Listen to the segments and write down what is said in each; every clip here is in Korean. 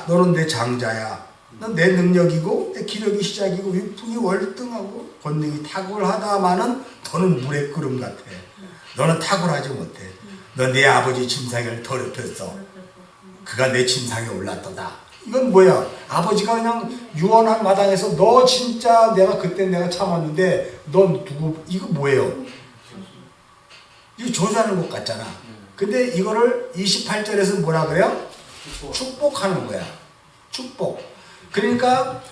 야, 너는 내 장자야. 넌 내 능력이고 내 기력이 시작이고 위풍이 월등하고 권능이 탁월하다마는 너는 물의 끓음 같아. 너는 탁월하지 못해. 너 내 아버지 침상을 더럽혔어. 그가 내 침상에 올랐도다. 이건 뭐야? 아버지가 그냥 유언한 마당에서 너 진짜 내가 그때 내가 참았는데 넌 누구 이거 뭐예요? 이거 저주하는 것 같잖아. 근데 이거를 28절에서 뭐라 그래요? 축복하는 거야. 축복. 그러니까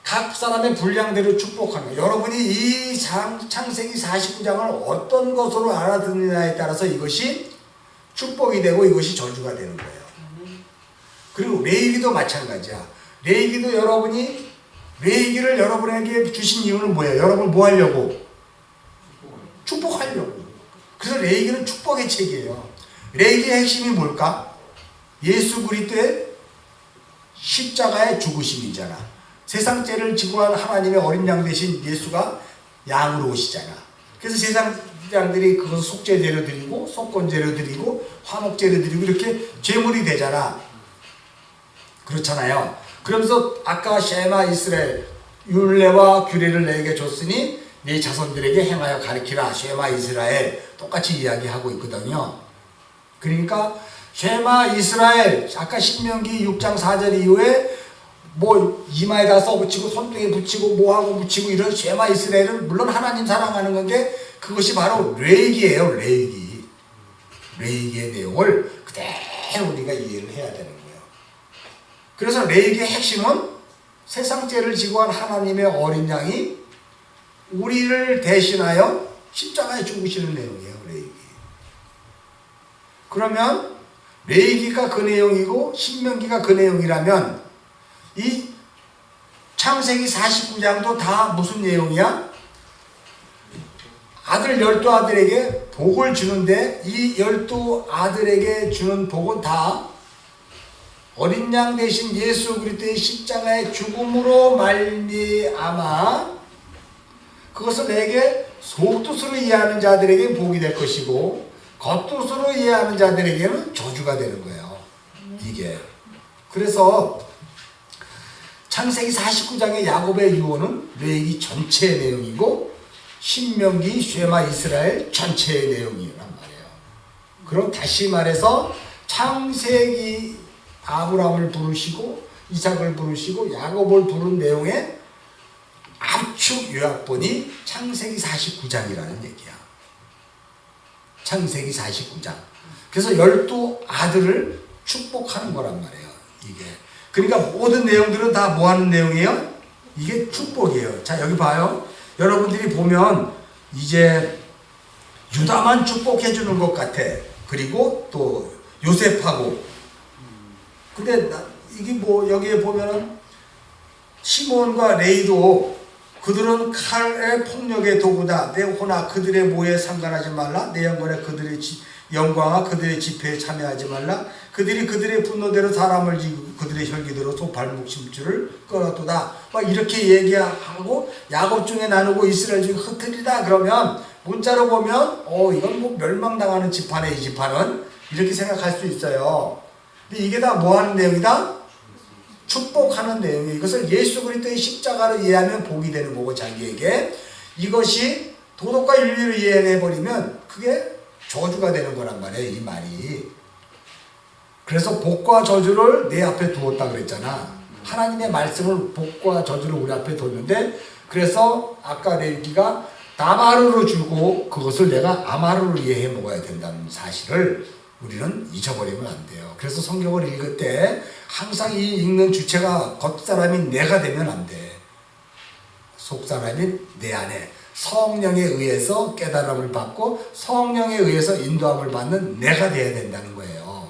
각 사람의 분량대로 축복하는 거야. 여러분이 이 창세기 49장을 어떤 것으로 알아듣느냐에 따라서 이것이 축복이 되고 이것이 저주가 되는 거예요. 그리고 레위기도 마찬가지야. 레위기도 여러분이 레위기를 여러분에게 주신 이유는 뭐예요? 여러분 뭐 하려고? 축복하려고. 그래서 레위기는 축복의 책이에요. 레위기의 핵심이 뭘까? 예수 그리스도의 십자가의 죽으심이잖아. 세상 죄를 지고 한 하나님의 어린 양 대신 예수가 양으로 오시잖아. 그래서 세상 양들이 그것을 속죄제로 드리고 속건제로 드리고 화목제로 드리고 이렇게 제물이 되잖아. 그렇잖아요. 그러면서 아까 쉐마 이스라엘 율례와 규례를 내게 줬으니 네 자손들에게 행하여 가르치라. 쉐마 이스라엘 똑같이 이야기하고 있거든요. 그러니까 쉐마 이스라엘 아까 신명기 6장 4절 이후에 뭐 이마에다 써붙이고 손등에 붙이고 뭐하고 붙이고 이런 쉐마 이스라엘은 물론 하나님 사랑하는 건데 그것이 바로 레위기예요. 레위기. 레위기의 내용을 그대로 우리가 이해를 해야 되는 거예요. 그래서 레위기의 핵심은 세상 죄를 지고 한 하나님의 어린 양이 우리를 대신하여 십자가에 죽으시는 내용이에요. 레위기. 그러면 레위기가 그 내용이고 신명기가 그 내용이라면 이 창세기 49장도 다 무슨 내용이야? 아들 12아들에게 복을 주는데 이 12아들에게 주는 복은 다 어린 양 대신 예수 그리스도의 십자가의 죽음으로 말미암아 그것을 내게 속뜻으로 이해하는 자들에게 복이 될 것이고 겉뜻으로 이해하는 자들에게는 저주가 되는 거예요. 이게. 그래서 창세기 49장의 야곱의 유언은 레위기 전체의 내용이고 신명기 쉐마 이스라엘 전체의 내용이란 말이에요. 그럼 다시 말해서 창세기 아브라함을 부르시고 이삭을 부르시고 야곱을 부른 내용의 압축 요약본이 창세기 49장이라는 얘기야. 창세기 49장. 그래서 12아들을 축복하는 거란 말이에요. 이게. 그러니까 모든 내용들은 다 뭐 하는 내용이에요? 이게 축복이에요. 자, 여기 봐요. 여러분들이 보면 이제 유다만 축복해 주는 것 같아. 그리고 또 요셉하고. 근데 이게 뭐 여기에 보면은 시몬과 레이도 그들은 칼의 폭력의 도구다. 내 호나 그들의 모에 상관하지 말라. 내 영광에 그들의 영광과 그들의 집회에 참여하지 말라. 그들이 그들의 분노대로 사람을 지고 그들의 혈기대로 소발목 심줄을 끌어도다. 막 이렇게 얘기하고 야곱 중에 나누고 이스라엘 중에 흩으리다. 그러면 문자로 보면 이건 뭐 멸망당하는 집안에 이 집안은 이렇게 생각할 수 있어요. 근데 이게 다 뭐 하는 내용이다? 축복하는 내용이에요. 이것을 예수 그리스도의 십자가로 이해하면 복이 되는 거고 자기에게 이것이 도덕과 윤리로 이해해버리면 그게 저주가 되는 거란 말이에요. 이 말이. 그래서 복과 저주를 내 앞에 두었다 그랬잖아. 하나님의 말씀을 복과 저주를 우리 앞에 뒀는데 그래서 아까 레위기가 다마르로 주고 그것을 내가 아마르로 이해해 먹어야 된다는 사실을 우리는 잊어버리면 안 돼요. 그래서 성경을 읽을 때 항상 이 읽는 주체가 겉사람인 내가 되면 안 돼. 속사람인 내 안에 성령에 의해서 깨달음을 받고 성령에 의해서 인도함을 받는 내가 돼야 된다는 거예요.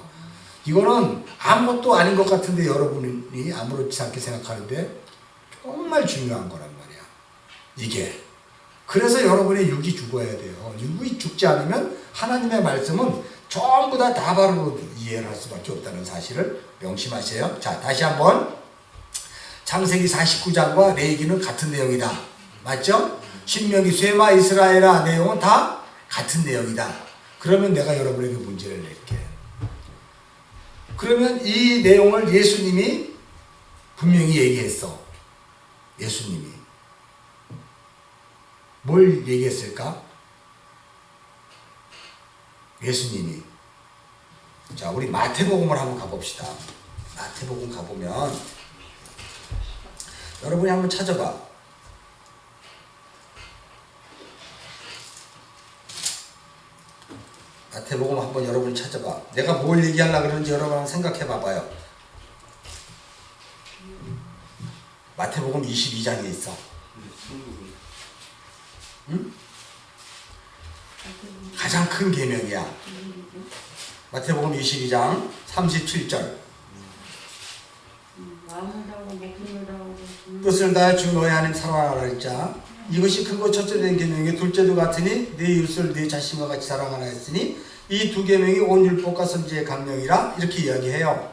이거는 아무것도 아닌 것 같은데 여러분이 아무렇지 않게 생각하는데 정말 중요한 거란 말이야. 이게. 그래서 여러분의 육이 죽어야 돼요. 육이 죽지 않으면 하나님의 말씀은 전부 다 바로 이해를 할 수밖에 없다는 사실을 명심하세요. 자, 다시 한번 창세기 49장과 레위기는 같은 내용이다. 맞죠? 신명기 쉐마 이스라엘아 내용은 다 같은 내용이다. 그러면 내가 여러분에게 문제를 낼게. 그러면 이 내용을 예수님이 분명히 얘기했어. 예수님이 뭘 얘기했을까? 예수님이, 자, 우리 마태복음을 한번 가봅시다. 마태복음 가보면 여러분이 한번 찾아봐. 마태복음 한번 여러분이 찾아봐. 내가 뭘 얘기하려고 그러는지 여러분 한번 생각해 봐봐요. 마태복음 22장에 있어. 응? 가장 큰 계명이야. 마태복음 22장 37절. 뜻을 다해 주 너의 하나님 사랑하라 했자. 이것이 크고 첫째 된 계명이 둘째도 같으니 네 이웃을 네 자신과 같이 사랑하라 했으니 이 두 계명이 온 율법과 선지의 강령이라 이렇게 이야기해요.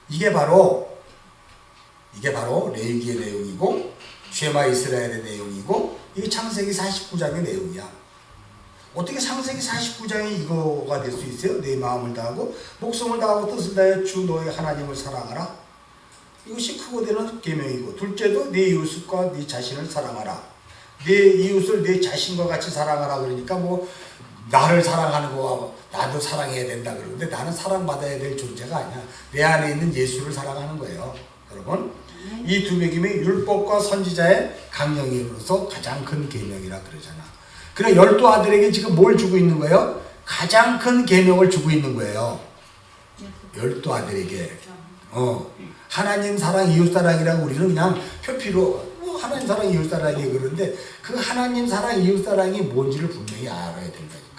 이게 바로 레위기의 내용이고 쉐마 이스라엘의 내용이고 이게 창세기 49장의 내용이야. 어떻게 창세기 49장이 이거가 될 수 있어요? 내 마음을 다하고 목숨을 다하고 뜻을 다해 주 너의 하나님을 사랑하라. 이것이 크고 되는 계명이고 둘째도 네 이웃과 네 자신을 사랑하라. 네 이웃을 네 자신과 같이 사랑하라. 그러니까 뭐 나를 사랑하는 거와 나도 사랑해야 된다 그러는데 나는 사랑받아야 될 존재가 아니야. 내 안에 있는 예수를 사랑하는 거예요. 여러분, 이 두 계명이 율법과 선지자의 강령으로서 가장 큰 계명이라 그러잖아. 그래, 12아들에게 지금 뭘 주고 있는 거예요? 가장 큰 계명을 주고 있는 거예요. 12아들에게. 하나님 사랑, 이웃 사랑이라고 우리는 그냥 표피로 하나님 사랑, 이웃 사랑이 그러는데 그 하나님 사랑, 이웃 사랑이 뭔지를 분명히 알아야 된다니까.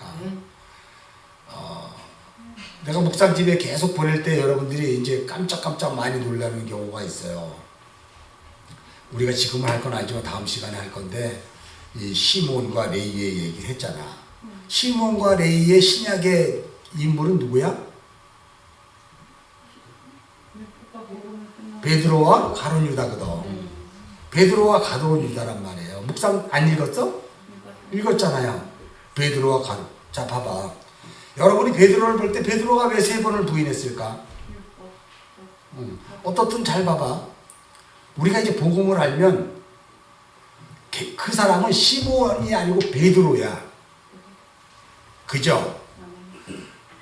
내가 묵상집에 계속 보낼 때 여러분들이 이제 깜짝깜짝 많이 놀라는 경우가 있어요. 우리가 지금은 할 건 아니지만 다음 시간에 할 건데 이 시몬과 레위의 얘기를 했잖아. 시몬과 레위의 신약의 인물은 누구야? 베드로와 가룟 유다거든. 베드로와 가룟 유다란 말이에요. 묵상 안 읽었어? 읽었잖아요. 베드로와 가룟. 자, 봐봐. 여러분이 베드로를 볼 때 베드로가 왜 3번을 부인했을까? 어떻든 잘 봐봐. 우리가 이제 복음을 알면 그 사람은 시몬이 아니고 베드로야. 그죠?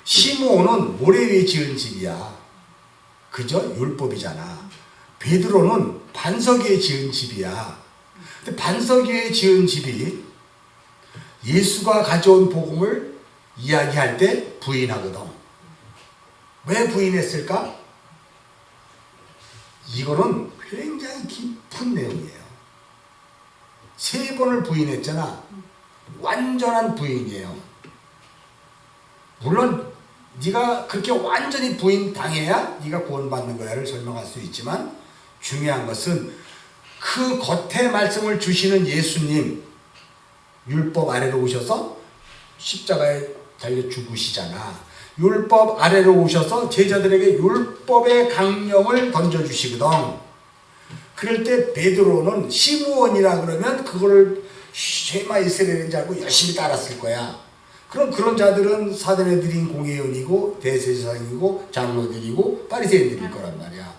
시몬은 모래 위에 지은 집이야. 그죠? 율법이잖아. 베드로는 반석 위에 지은 집이야. 근데 반석 위에 지은 집이 예수가 가져온 복음을 이야기할 때 부인하거든. 왜 부인했을까? 이거는 굉장히 깊은 내용이에요. 3번을 부인했잖아. 완전한 부인이에요. 물론 네가 그렇게 완전히 부인당해야 네가 구원받는 거야를 설명할 수 있지만 중요한 것은 그 겉에 말씀을 주시는 예수님, 율법 아래로 오셔서 십자가에 달려 죽으시잖아. 율법 아래로 오셔서 제자들에게 율법의 강령을 던져주시거든. 그럴 때 베드로는 시므온이라 그러면 그거를 쉐마 이스라엘인 줄 알고 열심히 따랐을 거야. 그럼 그런 자들은 사도들인 공회원이고 대제사장이고 장로들이고 바리새인들일 거란 말이야.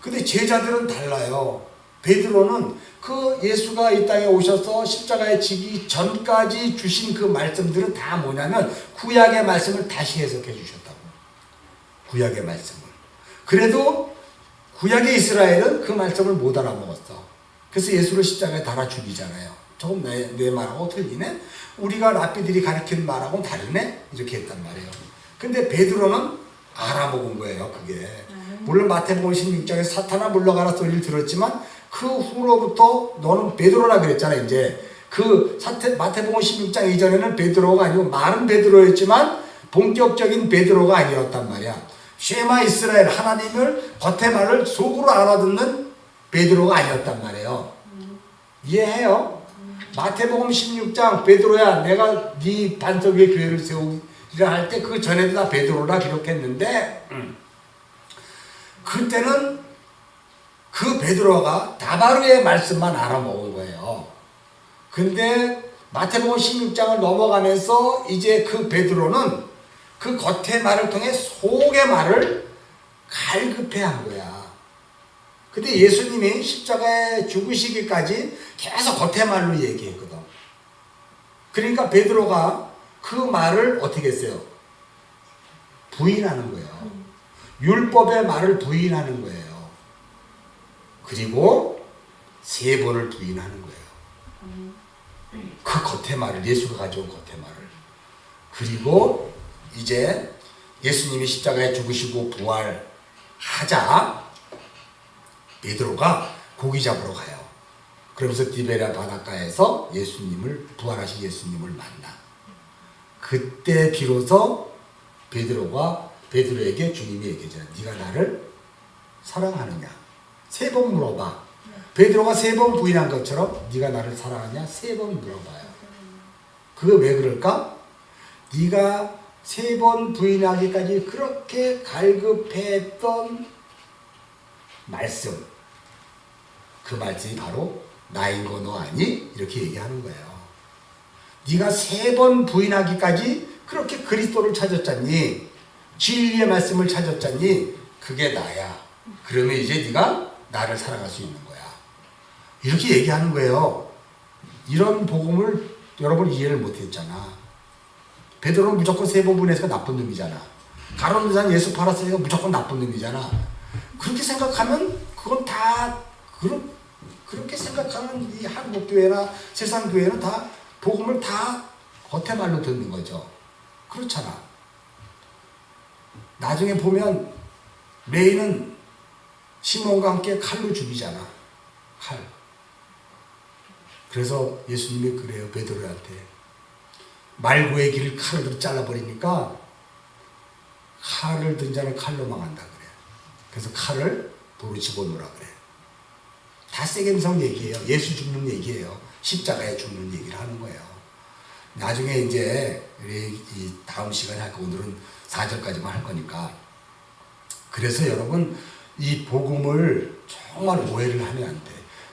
근데 제자들은 달라요. 베드로는 그 예수가 이 땅에 오셔서 십자가에 지기 전까지 주신 그 말씀들은 다 뭐냐면 구약의 말씀을 다시 해석해 주셨다고. 구약의 말씀을. 그래도 구약의 이스라엘은 그 말씀을 못 알아먹었어. 그래서 예수를 십자가에 달아 죽이잖아요. 조금 내 말하고 틀리네? 우리가 랍비들이 가르친 말하고는 다르네? 이렇게 했단 말이에요. 근데 베드로는 알아먹은 거예요, 그게. 물론 마태복음 16장에서 사탄아 물러가라 소리를 들었지만 그 후로부터 너는 베드로라 그랬잖아. 이제 그 마태복음 16장 이전에는 베드로가 아니고 말은 베드로였지만 본격적인 베드로가 아니었단 말이야. 쉐마 이스라엘, 하나님을 겉의 말을 속으로 알아듣는 베드로가 아니었단 말이에요. 이해해요? 마태복음 16장 베드로야 내가 네 반석 위에 교회를 세우리라 할 때 그 전에도 다 베드로라 기록했는데 그때는 그 베드로가 다바르의 말씀만 알아먹은 거예요. 근데 마태복음 16장을 넘어가면서 이제 그 베드로는 그 겉의 말을 통해 속의 말을 갈급해한 거야. 근데 예수님이 십자가에 죽으시기까지 계속 겉에 말로 얘기했거든. 그러니까 베드로가 그 말을 어떻게 했어요? 부인하는 거예요. 율법의 말을 부인하는 거예요. 그리고 3번을 부인하는 거예요. 그 겉에 말을, 예수가 가져온 겉에 말을. 그리고 이제 예수님이 십자가에 죽으시고 부활하자 베드로가 고기 잡으러 가요. 그러면서 디베랴 바닷가에서 부활하신 예수님을 만나. 그때 비로소 베드로에게 주님이 얘기하잖아. 네가 나를 사랑하느냐? 3번 물어봐. 베드로가 3번 부인한 것처럼 네가 나를 사랑하냐? 3번 물어봐요. 그게 왜 그럴까? 네가 3번 부인하기까지 그렇게 갈급했던 말씀, 그 말씀이 바로 나인 거 너 아니? 이렇게 얘기하는 거예요. 네가 3번 부인하기까지 그렇게 그리스도를 찾았잖니, 진리의 말씀을 찾았잖니, 그게 나야. 그러면 이제 네가 나를 사랑할 수 있는 거야. 이렇게 얘기하는 거예요. 이런 복음을 여러분 이해를 못했잖아. 베드로는 무조건 3번 부인해서 나쁜 놈이잖아. 가룟 유다는 예수 팔았으니까 무조건 나쁜 놈이잖아. 그렇게 생각하면 그건 다 그렇게 생각하는 이 한국 교회나 세상 교회는 다 복음을 다 겉에 말로 듣는 거죠. 그렇잖아. 나중에 보면 레이는 시몬과 함께 칼로 죽이잖아. 칼. 그래서 예수님이 그래요. 베드로한테 말고의 길을 칼로 잘라버리니까 칼을 든 자는 칼로 망한다 그래. 그래서 칼을 도로 집어넣으라 그래. 다 세겜성 얘기예요. 예수 죽는 얘기예요. 십자가에 죽는 얘기를 하는 거예요. 나중에 이제 이 다음 시간에 할 거, 오늘은 4절까지만 할 거니까. 그래서 여러분 이 복음을 정말 오해를 하면 안 돼.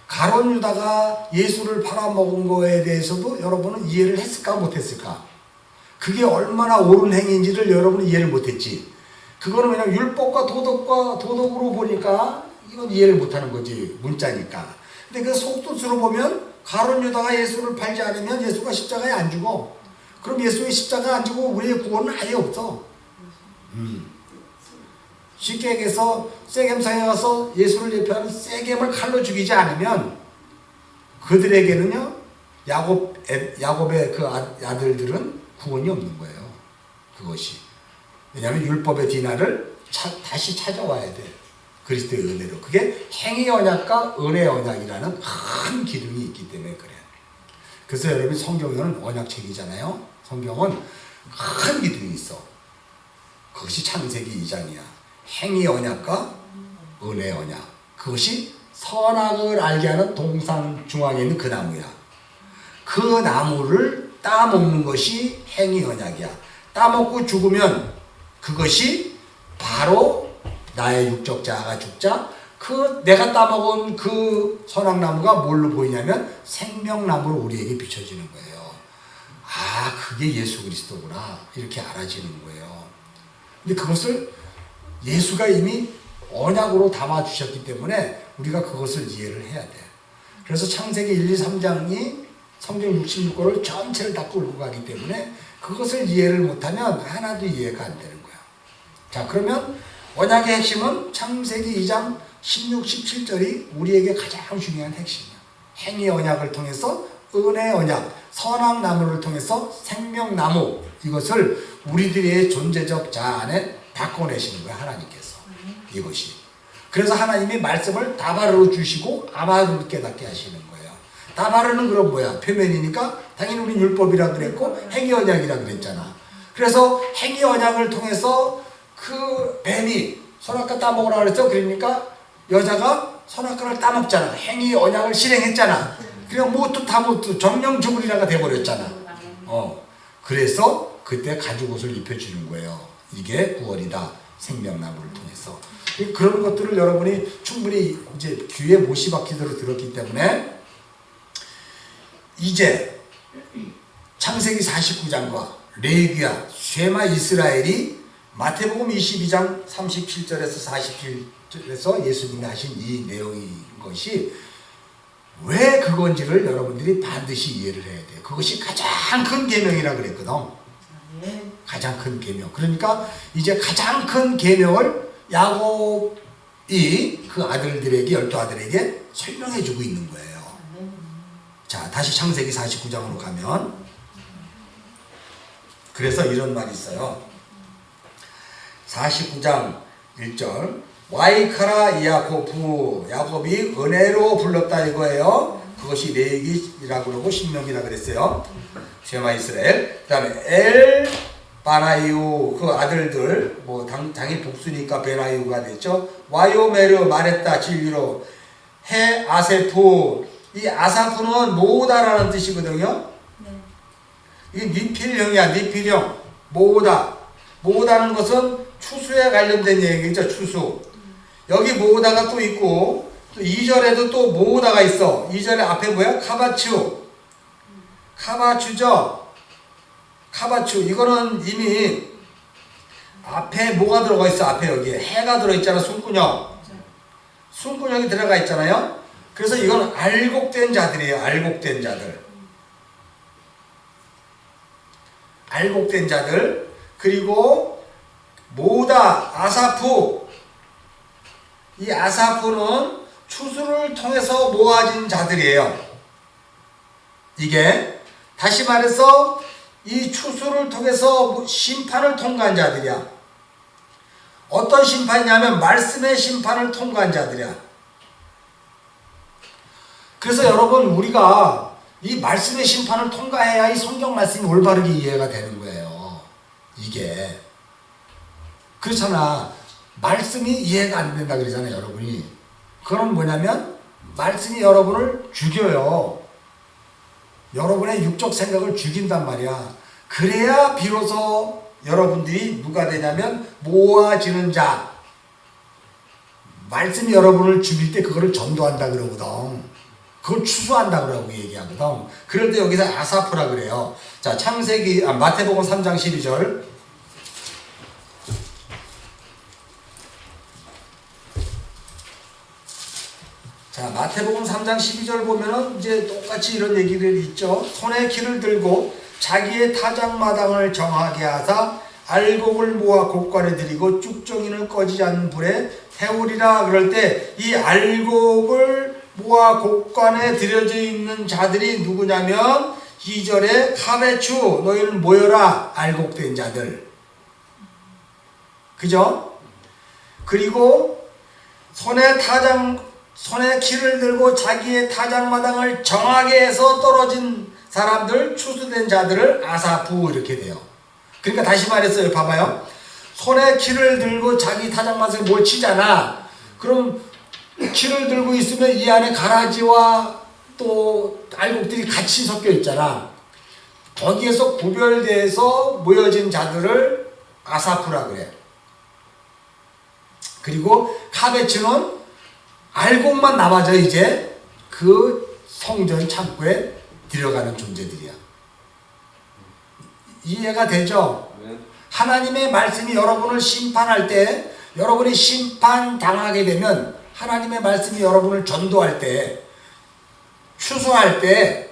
가룟 유다가 예수를 팔아먹은 거에 대해서도 여러분은 이해를 했을까 못했을까? 그게 얼마나 옳은 행위인지를 여러분은 이해를 못했지. 그거는 그냥 율법과 도덕으로 보니까 이건 이해를 못하는 거지, 문자니까. 근데 그 속뜻으로 보면 가룟 유다가 예수를 팔지 않으면 예수가 십자가에 안 죽어. 그럼 예수의 십자가에 안 죽고 우리의 구원은 아예 없어. 쉽게 얘기해서 세겜성에 가서 예수를 예표하는 세겜을 칼로 죽이지 않으면 그들에게는요, 야곱의 그 아들들은 구원이 없는 거예요. 그것이. 왜냐하면 율법의 디나를 다시 찾아와야 돼. 그리스도의 은혜로. 그게 행위 언약과 은혜 언약이라는 큰 기둥이 있기 때문에 그래. 그래서 여러분 성경은 언약책이잖아요. 성경은 큰 기둥이 있어. 그것이 창세기 2장이야. 행위 언약과 은혜 언약. 그것이 선악을 알게 하는 동산 중앙에 있는 그 나무야. 그 나무를 따먹는 것이 행위 언약이야. 따먹고 죽으면 그것이 바로 나의 육적 자아가 죽자. 그 내가 따먹은 그 선악나무가 뭘로 보이냐면 생명나무로 우리에게 비춰지는 거예요. 아, 그게 예수 그리스도구나. 이렇게 알아지는 거예요. 근데 그것을 예수가 이미 언약으로 담아주셨기 때문에 우리가 그것을 이해를 해야 돼. 그래서 창세기 1, 2, 3장이 성경 66권을 전체를 다 끌고 가기 때문에 그것을 이해를 못하면 하나도 이해가 안 되는 거야. 자, 그러면 언약의 핵심은 창세기 2장 16, 17절이 우리에게 가장 중요한 핵심이야. 행위 언약을 통해서 은혜 언약, 선악나무를 통해서 생명나무, 이것을 우리들의 존재적 자아 안에 바꿔내시는 거예요. 하나님께서. 이것이. 그래서 하나님이 말씀을 다바르로 주시고 아바르로 깨닫게 하시는 거예요. 다바르는 그럼 뭐야? 표면이니까 당연히 우리 율법이라 그랬고 행위 언약이라 그랬잖아. 그래서 행위 언약을 통해서 그 뱀이 선악과 따먹으라 그랬죠. 그러니까 여자가 선악과를 따먹잖아. 행위 언약을 실행했잖아. 그냥 못도 다 못도 정령 죽으리라가 돼버렸잖아. 그래서 그때 가죽옷을 입혀주는 거예요. 이게 구원이다. 생명나무를 통해서. 그런 것들을 여러분이 충분히 이제 귀에 못이 박히도록 들었기 때문에 이제 창세기 49장과 레위기와 쉐마 이스라엘이 마태복음 22장 37절에서 47절에서 예수님이 하신 이 내용인 것이 왜 그건지를 여러분들이 반드시 이해를 해야 돼요. 그것이 가장 큰 계명이라 그랬거든. 가장 큰 계명. 그러니까 이제 가장 큰 계명을 야곱이 그 아들들에게, 12아들에게 설명해 주고 있는 거예요. 자, 다시 창세기 49장으로 가면, 그래서 이런 말이 있어요. 49장 1절, 와이카라 야코브, 야곱이 은혜로 불렀다 이거예요. 그것이 내 얘기라고 그러고 신명이라 그랬어요. 쉐마 이스라엘. 그 다음에 엘 바나이우, 그 아들들, 뭐 당연히 복수니까 베나이우가 됐죠. 와요메르, 말했다 진리로. 해 아세프, 이 아사프는 모으다라는 뜻이거든요. 이게 니필형이야. 니필형. 모으다. 모으다는 것은 추수에 관련된 얘기죠. 추수. 여기 모으다가 또 있고, 또 2절에도 또 모으다가 있어. 2절에 앞에 뭐야? 카바추. 카바추죠. 카바추. 이거는 이미 앞에 뭐가 들어가 있어? 앞에 여기에 해가 들어있잖아. 숨구녕. 숨구녕이 들어가 있잖아요. 그래서 이건 알곡된 자들이에요. 알곡된 자들. 알곡된 자들. 그리고 모으다, 아사프. 이 아사프는 추수를 통해서 모아진 자들이에요. 이게 다시 말해서 이 추수를 통해서 심판을 통과한 자들이야. 어떤 심판이냐면 말씀의 심판을 통과한 자들이야. 그래서 여러분, 우리가 이 말씀의 심판을 통과해야 이 성경 말씀이 올바르게 이해가 되는 거예요. 이게 그렇잖아. 말씀이 이해가 안 된다 그러잖아요, 여러분이. 그건 뭐냐면 말씀이 여러분을 죽여요. 여러분의 육적 생각을 죽인단 말이야. 그래야 비로소 여러분들이 누가 되냐면 모아지는 자. 말씀이 여러분을 죽일 때 그거를 전도한다 그러거든. 그걸 추수한다 그러고 얘기하거든. 그럴 때 여기서 아사프라 그래요. 자, 마태복음 3장 12절. 자, 마태복음 3장 12절 보면은 이제 똑같이 이런 얘기를 있죠. 손에 키를 들고 자기의 타작마당을 정하게 하사 알곡을 모아 곡간에 들이고 쭉정이는 꺼지지 않는 불에 태우리라. 그럴 때 이 알곡을 모아 곡간에 들여져 있는 자들이 누구냐면 2절에 카베추, 너희는 모여라. 알곡된 자들. 그죠? 그리고 손에 키를 들고 자기의 타작마당을 정하게 해서 떨어진 사람들, 추수된 자들을 아사프 이렇게 돼요. 그러니까 다시 말했어요. 봐봐요. 손에 키를 들고 자기 타작마당에 뭘 치잖아. 그럼 키를 들고 있으면 이 안에 가라지와 또 알곡들이 같이 섞여 있잖아. 거기에서 구별돼서 모여진 자들을 아사프라 그래. 그리고 카베츠는 알곡만 남아져 이제 그 성전 창고에 들어가는 존재들이야. 이해가 되죠? 네. 하나님의 말씀이 여러분을 심판할 때, 여러분이 심판당하게 되면 하나님의 말씀이 여러분을 전도할 때, 추수할 때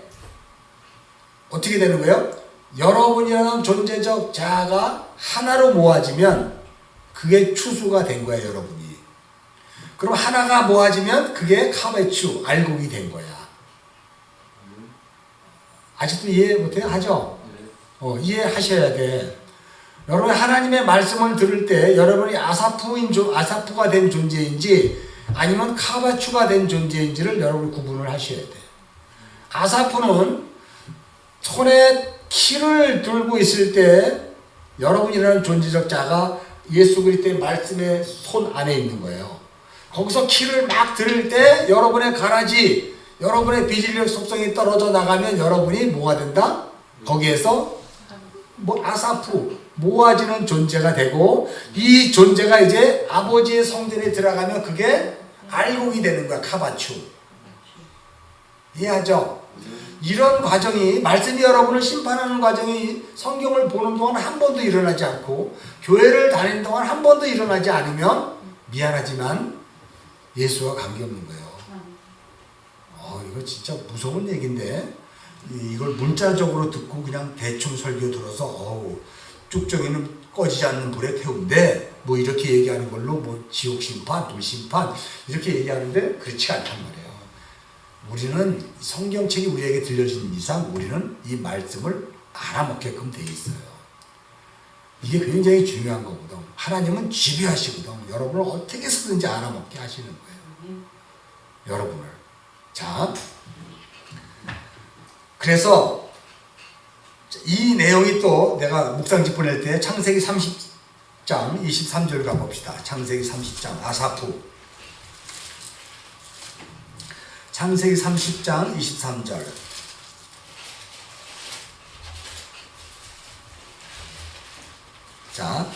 어떻게 되는 거예요? 여러분이라는 존재적 자아가 하나로 모아지면 그게 추수가 된 거예요, 여러분이. 그럼 하나가 모아지면 그게 카베추, 알곡이 된 거야. 아직도 이해 못해요? 하죠? 이해하셔야 돼. 여러분 하나님의 말씀을 들을 때 여러분이 아사프가 된 존재인지 아니면 카바추가 된 존재인지를 여러분이 구분을 하셔야 돼. 아사프는 손에 키를 들고 있을 때 여러분이라는 존재적 자가 예수 그리스도의 말씀의 손 안에 있는 거예요. 거기서 키를 막 들을 때 여러분의 가라지, 여러분의 비질력 속성이 떨어져 나가면 여러분이 뭐가 된다? 거기에서 아사프, 모아지는 존재가 되고 이 존재가 이제 아버지의 성전에 들어가면 그게 알곡이 되는 거야. 카바추. 이해하죠? 이런 과정이, 말씀이 여러분을 심판하는 과정이 성경을 보는 동안 한 번도 일어나지 않고 교회를 다니는 동안 한 번도 일어나지 않으면 미안하지만 예수와 관계없는 거예요. 이거 진짜 무서운 얘기인데 이걸 문자적으로 듣고 그냥 대충 설교 들어서 쭉정이는 꺼지지 않는 불에 태운데 뭐 이렇게 얘기하는 걸로 뭐 지옥 심판, 불 심판 이렇게 얘기하는데 그렇지 않단 말이에요. 우리는 성경책이 우리에게 들려진 이상 우리는 이 말씀을 알아먹게끔 돼 있어요. 이게 굉장히 중요한 거거든. 하나님은 지배하시거든. 여러분을 어떻게 해서든지 알아먹게 하시는 거예요. 여러분을. 자, 그래서 이 내용이 또 내가 묵상집 보낼 때 창세기 30장 23절 가봅시다. 창세기 30장 아사프. 창세기 30장 23절. 자,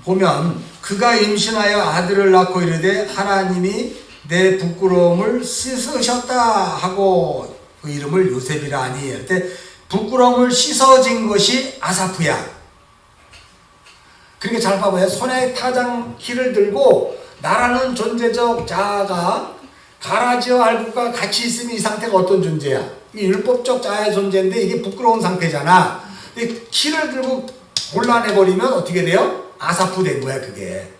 보면 그가 임신하여 아들을 낳고 이르되 하나님이 내 부끄러움을 씻으셨다 하고 그 이름을 요셉이라 하니, 할 때 부끄러움을 씻어진 것이 아사프야. 그러니까 잘 봐봐요. 손에 타장 키를 들고 나라는 존재적 자아가 가라지와 알곡과 같이 있으면 이 상태가 어떤 존재야? 이 율법적 자아의 존재인데 이게 부끄러운 상태잖아. 근데 키를 들고 곤란해버리면 어떻게 돼요? 아사프 된 거야, 그게.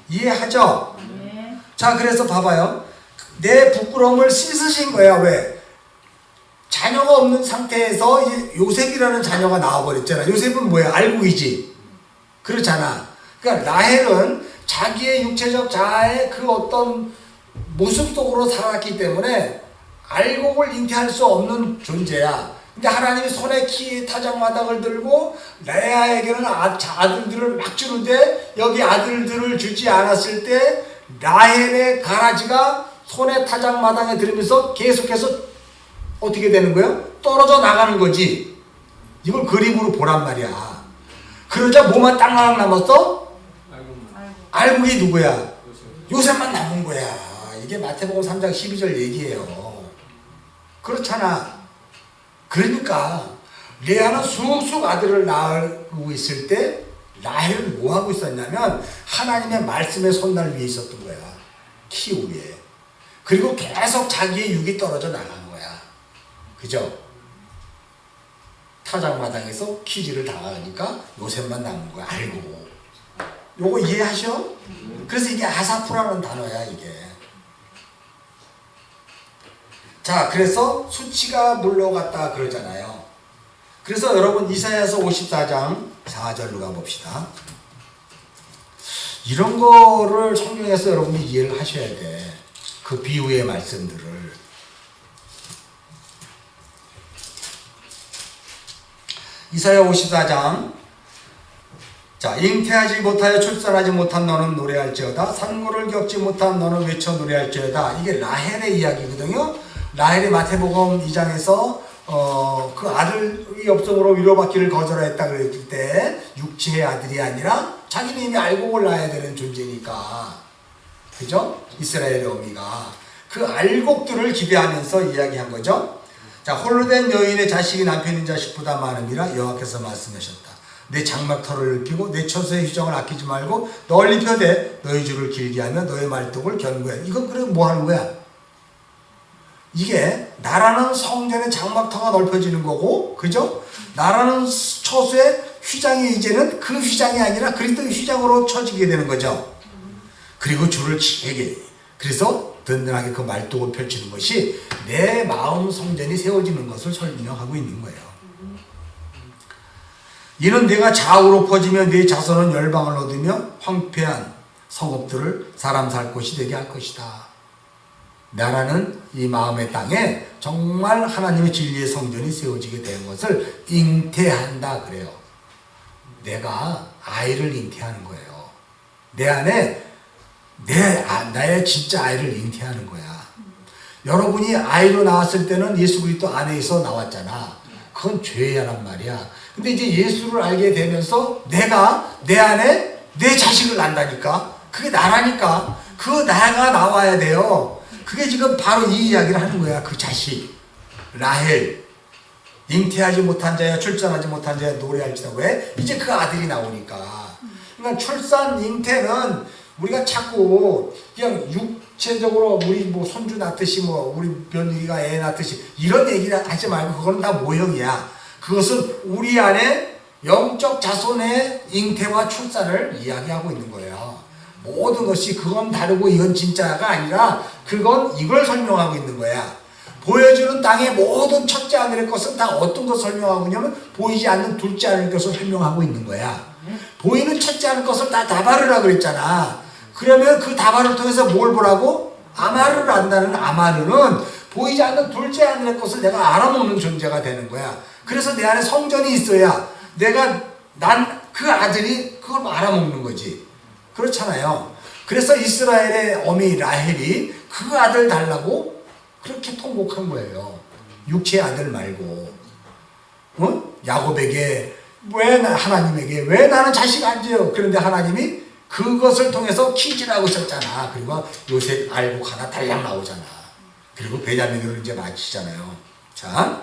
이해하죠? 네. 자, 그래서 봐봐요. 내 부끄러움을 씻으신 거야. 왜? 자녀가 없는 상태에서 요셉이라는 자녀가 나와버렸잖아. 요셉은 뭐야? 알곡이지. 그렇잖아. 그러니까 라헬은 자기의 육체적 자아의 그 어떤 모습 속으로 살았기 때문에 알곡을 잉태할 수 없는 존재야. 근데 하나님이 손에 키 타작마당을 들고 레아에게는 아들들을 막 주는데 여기 아들들을 주지 않았을 때 라헬의 가라지가 손에 타작마당에 들으면서 계속해서 어떻게 되는 거예요? 떨어져 나가는 거지. 이걸 그림으로 보란 말이야. 그러자 뭐만 땅나락 남았어? 알곡이 누구야? 요셉만 남은 거야. 이게 마태복음 3장 12절 얘기예요. 그렇잖아. 그러니까 레아는 쑥쑥 아들을 낳고 있을 때 라헬은 뭐 하고 있었냐면 하나님의 말씀의 손날 위에 있었던 거야. 키 위에. 그리고 계속 자기의 육이 떨어져 나간 거야. 그죠? 타작마당에서 키질을 당하니까 요셉만 남은 거야. 알고. 요거 이해하셔? 그래서 이게 아사프라는 단어야, 이게. 자, 그래서 수치가 물러갔다 그러잖아요. 그래서 여러분 이사야서 54장 4절로 가봅시다. 이런 거를 성경에서 여러분이 이해를 하셔야 돼. 그 비유의 말씀들을. 이사야 54장. 자, 잉태하지 못하여 출산하지 못한 너는 노래할지어다. 산고를 겪지 못한 너는 외쳐 노래할지어다. 이게 라헬의 이야기거든요. 라헬이 마태복음 2장에서 그 아들이 없음으로 위로받기를 거절했다 그랬을 때 육체의 아들이 아니라 자기는 이미 알곡을 낳아야 되는 존재니까. 그죠? 이스라엘의 어미가 그 알곡들을 기대하면서 이야기한 거죠. 자, 홀로 된 여인의 자식이 남편인 자식보다 많음이라 여호와께서 말씀하셨다. 내 장막터를 넓히고 내 처소의 휴정을 아끼지 말고 널리 펴되 너희 줄을 길게 하며 너희 말뚝을 견고해. 이건 그럼 뭐 하는 거야? 이게 나라는 성전의 장막터가 넓혀지는 거고, 그죠? 나라는 처소의 휘장이 이제는 그 휘장이 아니라 그리스도의 휘장으로 쳐지게 되는 거죠. 그리고 줄을 길게. 그래서 든든하게 그 말뚝을 펼치는 것이 내 마음 성전이 세워지는 것을 설명하고 있는 거예요. 이는 내가 좌우로 퍼지며 네 자손은 열방을 얻으며 황폐한 성읍들을 사람 살 곳이 되게 할 것이다. 나라는 이 마음의 땅에 정말 하나님의 진리의 성전이 세워지게 된 것을 잉태한다 그래요. 내가 아이를 잉태하는 거예요. 내 안에 나의 진짜 아이를 잉태하는 거야. 여러분이 아이로 나왔을 때는 예수 그리스도 안에서 나왔잖아. 그건 죄야란 말이야. 근데 이제 예수를 알게 되면서 내가 내 안에 내 자식을 낳는다니까. 그게 나라니까. 그 나가 나와야 돼요. 그게 지금 바로 이 이야기를 하는 거야. 그 자식. 라헬 잉태하지 못한 자야 출산하지 못한 자야 노래할지다. 왜? 이제 그 아들이 나오니까. 그러니까 출산 잉태는 우리가 자꾸 그냥 육체적으로 우리 뭐 손주 낳듯이 뭐 우리 며느리가 애 낳듯이 이런 얘기를 하지 말고 그건 다 모형이야. 그것은 우리 안에 영적 자손의 잉태와 출산을 이야기하고 있는 거예요. 모든 것이 그건 다르고 이건 진짜가 아니라 그건 이걸 설명하고 있는 거야. 보여주는 땅의 모든 첫째 아들의 것은 다 어떤 것을 설명하고 있냐면 보이지 않는 둘째 아들의 것을 설명하고 있는 거야. 보이는 첫째 아들 것을 다 다바르라 그랬잖아. 그러면 그 다바를 통해서 뭘 보라고? 아마르를 안다는 아마르는 보이지 않는 둘째 아들의 것을 내가 알아먹는 존재가 되는 거야. 그래서 내 안에 성전이 있어야 난 그 아들이 그걸 알아먹는 거지. 그렇잖아요. 그래서 이스라엘의 어미 라헬이 그 아들 달라고 그렇게 통곡한 거예요. 육체의 아들 말고. 야곱에게 하나님에게 왜 나는 자식 안 줘요? 그런데 하나님이 그것을 통해서 퀴즈라고 썼잖아. 그리고 요셉 알고 하나 달랑 나오잖아. 그리고 베냐민으로 이제 마치잖아요. 자,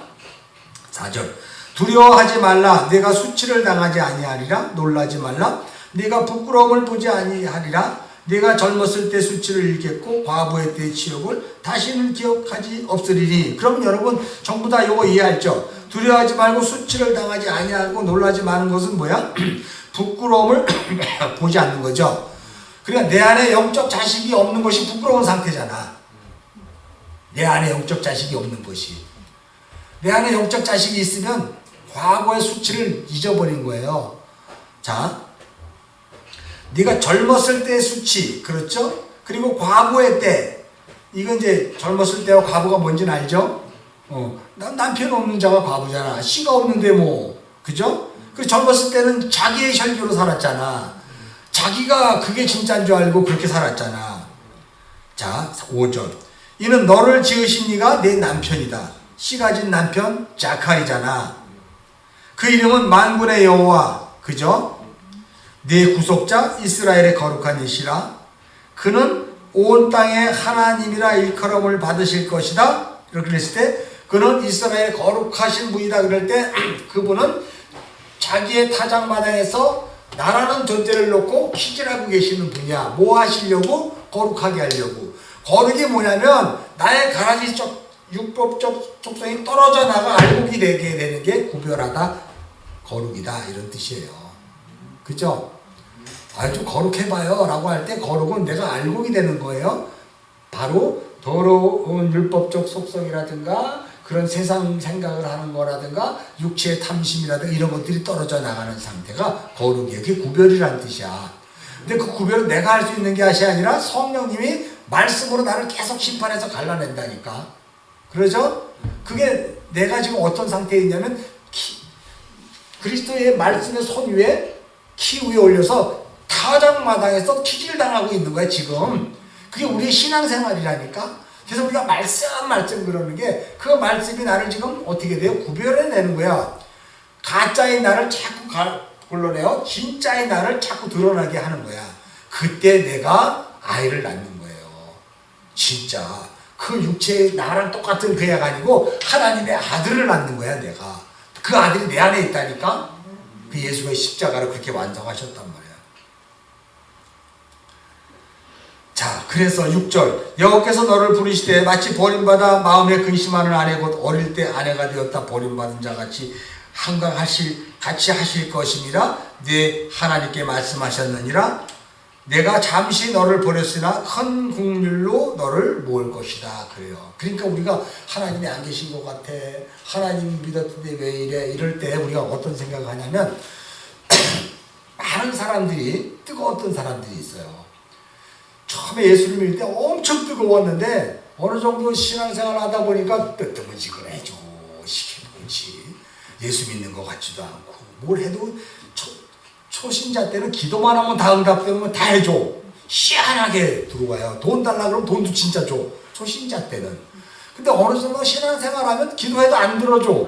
4절. 두려워하지 말라. 내가 수치를 당하지 아니하리라. 놀라지 말라. 내가 부끄러움을 보지 아니하리라. 내가 젊었을 때 수치를 잃겠고 과부의 때의 치욕을 다시는 기억하지 없으리니. 그럼 여러분 전부 다 이거 이해했죠? 두려워하지 말고 수치를 당하지 아니하고 놀라지 마는 것은 뭐야? 부끄러움을 보지 않는 거죠. 그러니까 내 안에 영적 자식이 없는 것이 부끄러운 상태잖아. 내 안에 영적 자식이 없는 것이. 내 안에 영적 자식이 있으면 과거의 수치를 잊어버린 거예요. 자, 네가 젊었을 때의 수치, 그렇죠? 그리고 과부의 때, 이건 이제 젊었을 때와 과부가 뭔지는 알죠? 난 남편 없는 자가 과부잖아. 씨가 없는데 뭐, 그죠? 그 젊었을 때는 자기의 혈기로 살았잖아. 자기가 그게 진짜인 줄 알고 그렇게 살았잖아. 자, 5절. 이는 너를 지으신 이가 내 남편이다. 씨 가진 남편 자칼이잖아. 그 이름은 만군의 여호와, 그죠? 내 구속자 이스라엘의 거룩한 이시라. 그는 온 땅의 하나님이라 일컬음을 받으실 것이다. 이렇게 했을 때 그는 이스라엘의 거룩하신 분이다. 그럴 때 그분은 자기의 타작마당에서 나라는 존재를 놓고 키질하고 계시는 분이야. 뭐 하시려고? 거룩하게 하려고. 거룩이 뭐냐면 나의 가라지적 율법적 속성이 떨어져 나가 알곡이 되게 되는 게 구별하다, 거룩이다, 이런 뜻이에요. 그죠? 좀 거룩해봐요 라고 할 때 거룩은 내가 알곡이 되는 거예요. 바로 더러운 율법적 속성이라든가 그런 세상 생각을 하는 거라든가 육체의 탐심이라든가 이런 것들이 떨어져 나가는 상태가 거룩이에요. 그게 구별이라는 뜻이야. 근데 그 구별은 내가 할 수 있는 게 아니라 성령님이 말씀으로 나를 계속 심판해서 갈라낸다니까. 그러죠? 그게 내가 지금 어떤 상태에 있냐면 그리스도의 말씀의 손 위에 키 위에 올려서 타작마당에서 키질당하고 있는 거야 지금. 그게 우리의 신앙생활이라니까. 그래서 우리가 말씀 그러는 게 그 말씀이 나를 지금 어떻게 돼요? 구별해내는 거야. 가짜의 나를 자꾸 골라내요. 진짜의 나를 자꾸 드러나게 하는 거야. 그때 내가 아이를 낳는 거예요. 진짜 그 육체의 나랑 똑같은 그 애가 아니고 하나님의 아들을 낳는 거야 내가. 그 아들이 내 안에 있다니까. 그 예수가 십자가를 그렇게 완성하셨단 말이야. 자, 그래서 6절. 여호와께서 너를 부르시되 마치 버림받아 마음에 근심하는 아내 곧 어릴 때 아내가 되었다 버림받은 자 같이 같이 하실 것임이라 네 하나님께 말씀하셨느니라. 내가 잠시 너를 버렸으나 큰 국률로 너를 모을 것이다. 그래요. 그러니까 우리가 하나님이 안 계신 것 같아. 하나님 믿었는데 왜 이래? 이럴 때 우리가 어떤 생각을 하냐면 많은 사람들이 뜨거웠던 사람들이 있어요. 처음에 예수를 믿을 때 엄청 뜨거웠는데 어느 정도 신앙생활 하다 보니까 뜨뜨문지근해져. 시키는지 예수 믿는 것 같지도 않고 뭘 해도 초신자 때는 기도만 하면 다 응답되면 다 해줘. 희한하게 들어와요. 돈 달라 그러면 돈도 진짜 줘. 초신자 때는. 근데 어느 정도 신앙생활하면 기도해도 안 들어줘.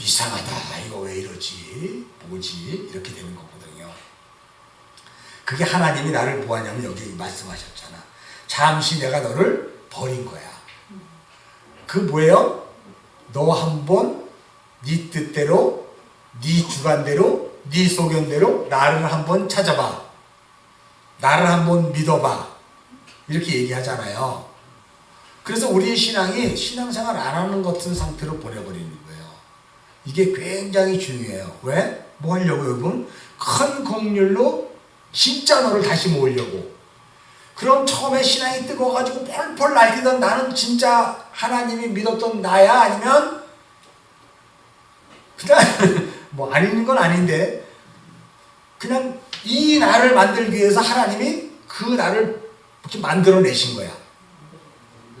이상하다. 이거 왜 이러지? 뭐지? 이렇게 되는 거거든요. 그게 하나님이 나를 뭐하냐면 여기 말씀하셨잖아. 잠시 내가 너를 버린 거야. 그 뭐예요? 너 한번 네 뜻대로, 네 주관대로, 네 소견대로 나를 한번 찾아봐. 나를 한번 믿어봐. 이렇게 얘기하잖아요. 그래서 우리의 신앙이 신앙생활 안 하는 것 같은 상태로 보내버리는 거예요. 이게 굉장히 중요해요. 왜? 뭐 하려고 여러분? 큰 긍휼로 진짜 너를 다시 모으려고. 그럼 처음에 신앙이 뜨거워가지고 펄펄 날뛰던 나는 진짜 하나님이 믿었던 나야? 아니면 그냥 뭐 아닌 건 아닌데 그냥 이 나를 만들기 위해서 하나님이 그 나를 이렇게 만들어내신 거야.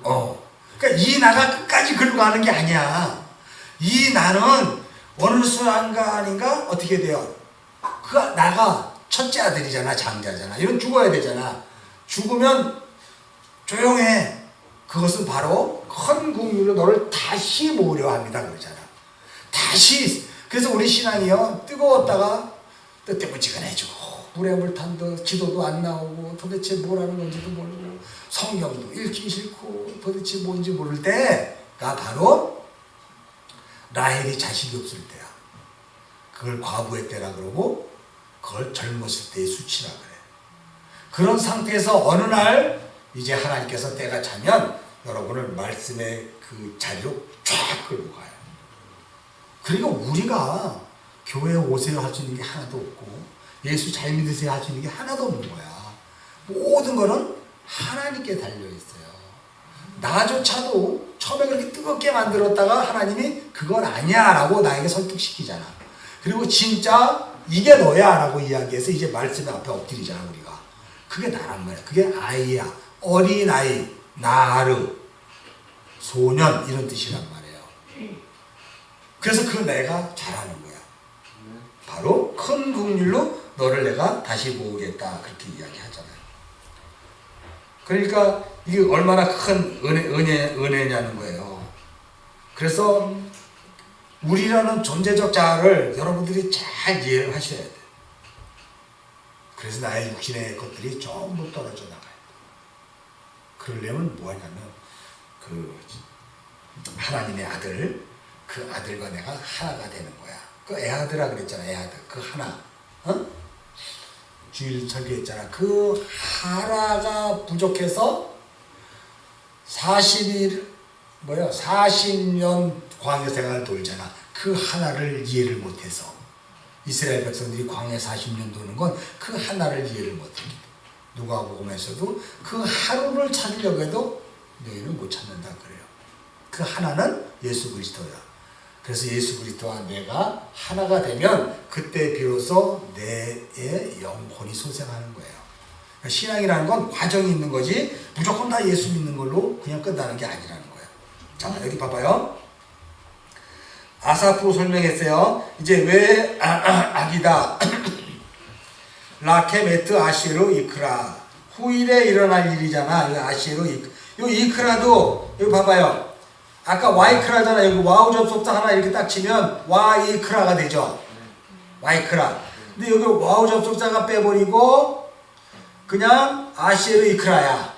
그러니까 이 나가 끝까지 글로 가는 게 아니야. 이 나는 어느 순간인가 어떻게 돼요? 그 나가 첫째 아들이잖아, 장자잖아. 이건 죽어야 되잖아. 죽으면 조용해. 그것은 바로 큰 긍휼로 너를 다시 모으려 합니다. 그러잖아. 다시. 그래서 우리 신앙이요, 뜨거웠다가 뜨뜨무지근해지고 물에 물탄도 기도도 안 나오고 도대체 뭐라는 건지도 모르고 성경도 읽기 싫고 도대체 뭔지 모를 때가 바로 라헬이 자식이 없을 때야. 그걸 과부의 때라 그러고 그걸 젊었을 때의 수치라 그래. 그런 상태에서 어느 날 이제 하나님께서 때가 차면 여러분을 말씀의 그 자리로 쫙 끌고 가요. 그러니까 우리가 교회에 오세요 할 수 있는 게 하나도 없고 예수 잘 믿으세요 할 수 있는 게 하나도 없는 거야. 모든 거는 하나님께 달려있어요. 나조차도 처음에 그렇게 뜨겁게 만들었다가 하나님이 그건 아니야 라고 나에게 설득시키잖아. 그리고 진짜 이게 너야 라고 이야기해서 이제 말씀 앞에 엎드리잖아 우리가. 그게 나란 말이야. 그게 아이야. 어린아이, 나르, 소년 이런 뜻이란 말이에요. 그래서 그 내가 잘하는 거야. 바로 큰 긍휼로 너를 내가 다시 모으겠다 그렇게 이야기하잖아요. 그러니까 이게 얼마나 큰 은혜냐는 거예요. 그래서 우리라는 존재적 자아를 여러분들이 잘 이해를 하셔야 돼요. 그래서 나의 육신의 것들이 전부 떨어져 나가요. 그러려면 뭐하냐면 그 하나님의 아들, 그 아들과 내가 하나가 되는 거야. 그 애아들아 그랬잖아. 애아들 그 하나. 주일 설교했잖아. 그 하나가 부족해서 40년 광야 생활을 돌잖아. 그 하나를 이해를 못해서 이스라엘 백성들이 광야 40년 도는 건 그 하나를 이해를 못합니다. 누가복음에서도 그 하루를 찾으려고 해도 너희는 못 찾는다 그래요. 그 하나는 예수 그리스도야. 그래서 예수 그리스도와 내가 하나가 되면 그때 비로소 내의 영혼이 소생하는 거예요. 그러니까 신앙이라는 건 과정이 있는 거지 무조건 다 예수 믿는 걸로 그냥 끝나는 게 아니라는 거예요. 자, 여기 봐봐요. 아사프 설명했어요. 이제 왜 악이다. 라케메트 아시르 이크라. 후일에 일어날 일이잖아. 이 아시르 이크라. 이 이크라도 여기 봐봐요. 아까 와이크라잖아. 여기 와우 접속사 하나 이렇게 딱 치면 와이크라가 되죠. 와이크라. 근데 여기 와우 접속사가 빼버리고 그냥 아시르 이크라야.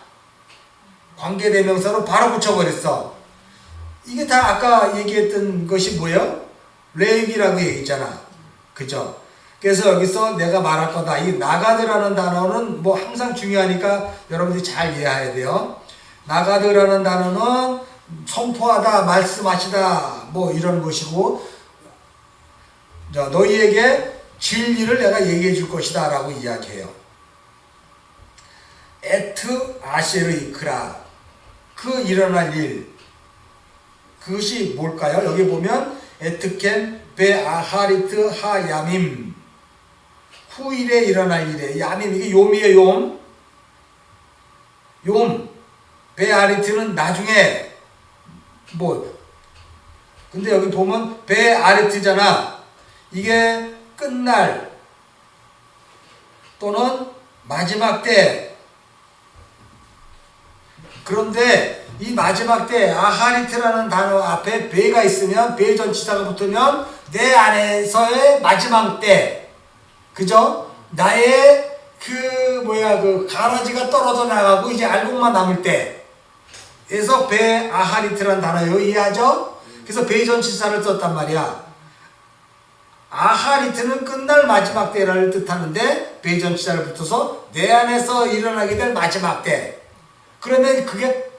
관계대명사로 바로 붙여버렸어. 이게 다 아까 얘기했던 것이 뭐예요? 레위라고 얘기했잖아. 그죠? 그래서 여기서 내가 말할 거다. 이 나가드라는 단어는 뭐 항상 중요하니까 여러분들이 잘 이해해야 돼요. 나가드라는 단어는 선포하다, 말씀하시다, 뭐 이런 것이고, 너희에게 진리를 내가 얘기해 줄 것이다 라고 이야기해요. 에트 아시르 이크라. 그 일어날 일. 그것이 뭘까요? 여기 보면 에트켄 베아하리트 하야밈. 후일에 일어날 일에. 야밈, 이게 욤이에요. 욤. 욤. 베아리트는 나중에 뭐 근데 여기 보면 베아리트잖아. 이게 끝날 또는 마지막 때. 그런데 이 마지막 때 아하리트라는 단어 앞에 베가 있으면 베 전치사가 붙으면 내 안에서의 마지막 때. 그죠? 나의 그 가라지가 떨어져 나가고 이제 알곡만 남을 때. 그래서 베 아하리트라는 단어요. 이해하죠? 그래서 베이전치사를 썼단 말이야. 아하리트는 끝날 마지막 때를 뜻하는데 베이전치사를 붙어서 내 안에서 일어나게 될 마지막 때. 그러면 그게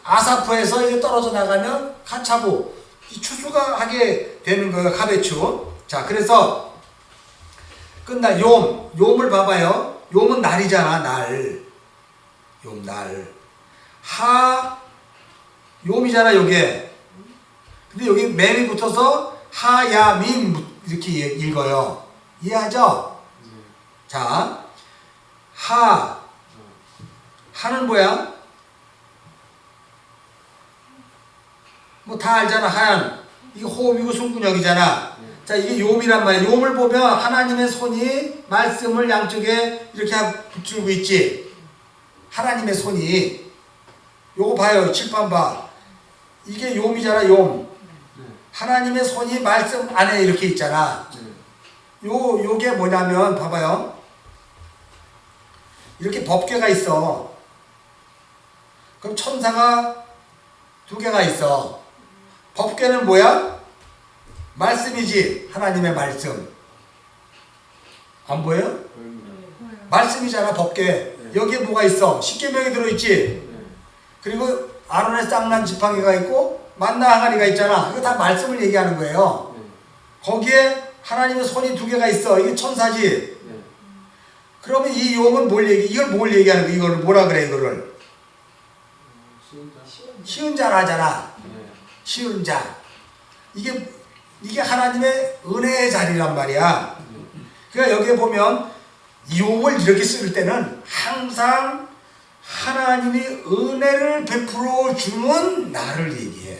아사프에서 이제 떨어져 나가면 카차부, 이 추수가 하게 되는 거예요. 카베추. 자, 그래서 끝날 용을 봐봐요. 용은 날이잖아. 날. 용 날. 용이잖아 요게. 근데 여기 맴이 붙어서 하야밈 이렇게 읽어요. 이해하죠? 자, 하는 뭐야? 뭐 다 알잖아. 하얀. 이게 호흡이고 숨근역이잖아. 자, 이게 요미란 말이야. 요을 보면 하나님의 손이 말씀을 양쪽에 이렇게 붙들고 있지. 하나님의 손이. 요거 봐요. 칠판 봐. 이게 요미잖아. 용. 하나님의 손이 말씀 안에 이렇게 있잖아. 요게 뭐냐면 봐봐요. 이렇게 법궤가 있어. 그럼 천사가 2개가 있어. 법궤는 뭐야? 말씀이지. 하나님의 말씀. 안 보여요? 말씀이잖아. 법궤. 여기에 뭐가 있어? 십계명이 들어있지. 그리고 아론의 쌍난 지팡이가 있고 만나 항아리가 있잖아. 이거 다 말씀을 얘기하는 거예요. 거기에 하나님의 손이 2개가 있어. 이게 천사지. 그러면 이 용은 이걸 뭘 얘기하는 거야? 이거를 뭐라 그래? 이거를 쉬운 자라잖아. 쉬운 자. 이게 하나님의 은혜의 자리란 말이야. 그러니까 여기에 보면 이 용을 이렇게 쓸 때는 항상 하나님이 은혜를 베풀어 주는 나를 얘기해.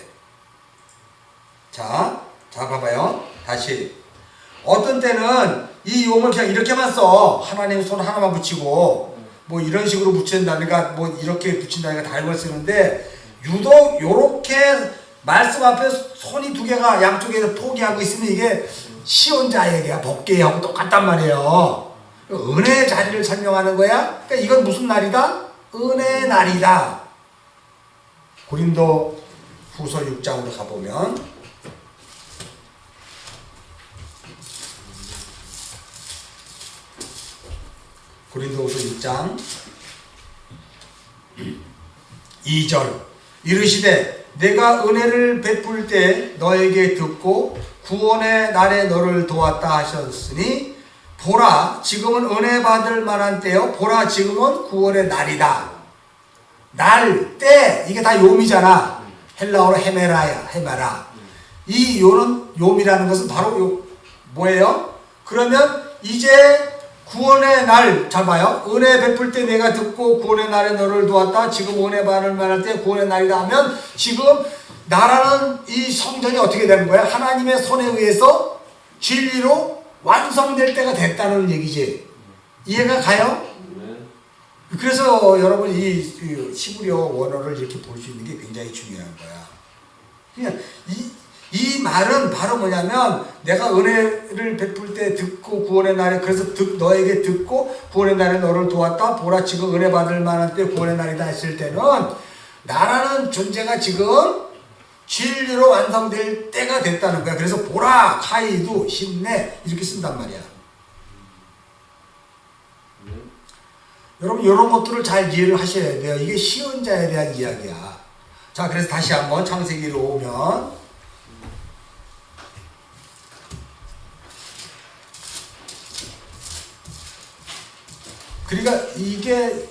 자, 봐봐요. 다시. 어떤 때는 이 용을 그냥 이렇게만 써. 하나님 손 하나만 붙이고 뭐 이런 식으로 붙인다니까 뭐 이렇게 붙인다니까 다른 쓰는데 유독 요렇게 말씀 앞에 손이 2개가 양쪽에서 포기하고 있으면 이게 시온자에게 법궤하고 똑같단 말이에요. 은혜의 자리를 설명하는 거야. 그러니까 이건 무슨 날이다? 은혜의 날이다. 고린도 후서 6장으로 가보면 고린도후서 6장 2절 이르시되 내가 은혜를 베풀 때 너에게 듣고 구원의 날에 너를 도왔다 하셨으니 보라 지금은 은혜 받을 만한 때요 보라 지금은 구원의 날이다. 날, 때 이게 다 요미잖아. 헬라어로 헤메라. 이 요미라는 것은 바로 뭐예요? 그러면 이제 구원의 날, 잘 봐요. 은혜 베풀 때 내가 듣고 구원의 날에 너를 도왔다. 지금 은혜 받을 만할 때 구원의 날이다 하면 지금 나라는 이 성전이 어떻게 되는 거야? 하나님의 손에 의해서 진리로 완성될 때가 됐다는 얘기지. 이해가 가요? 그래서 여러분 이 히브리어 원어를 이렇게 볼 수 있는 게 굉장히 중요한 거야. 그냥 이 말은 바로 뭐냐면 내가 은혜를 베풀 때 듣고 구원의 날에 그래서 너에게 듣고 구원의 날에 너를 도왔다. 보라 지금 은혜 받을 만한 때 구원의 날이다 했을 때는 나라는 존재가 지금 진리로 완성될 때가 됐다는 거야. 그래서 보라 카이도 힘내 이렇게 쓴단 말이야. 여러분 이런 것들을 잘 이해를 하셔야 돼요. 이게 쉬운 자에 대한 이야기야. 자, 그래서 다시 한번 창세기로 오면 그러니까 이게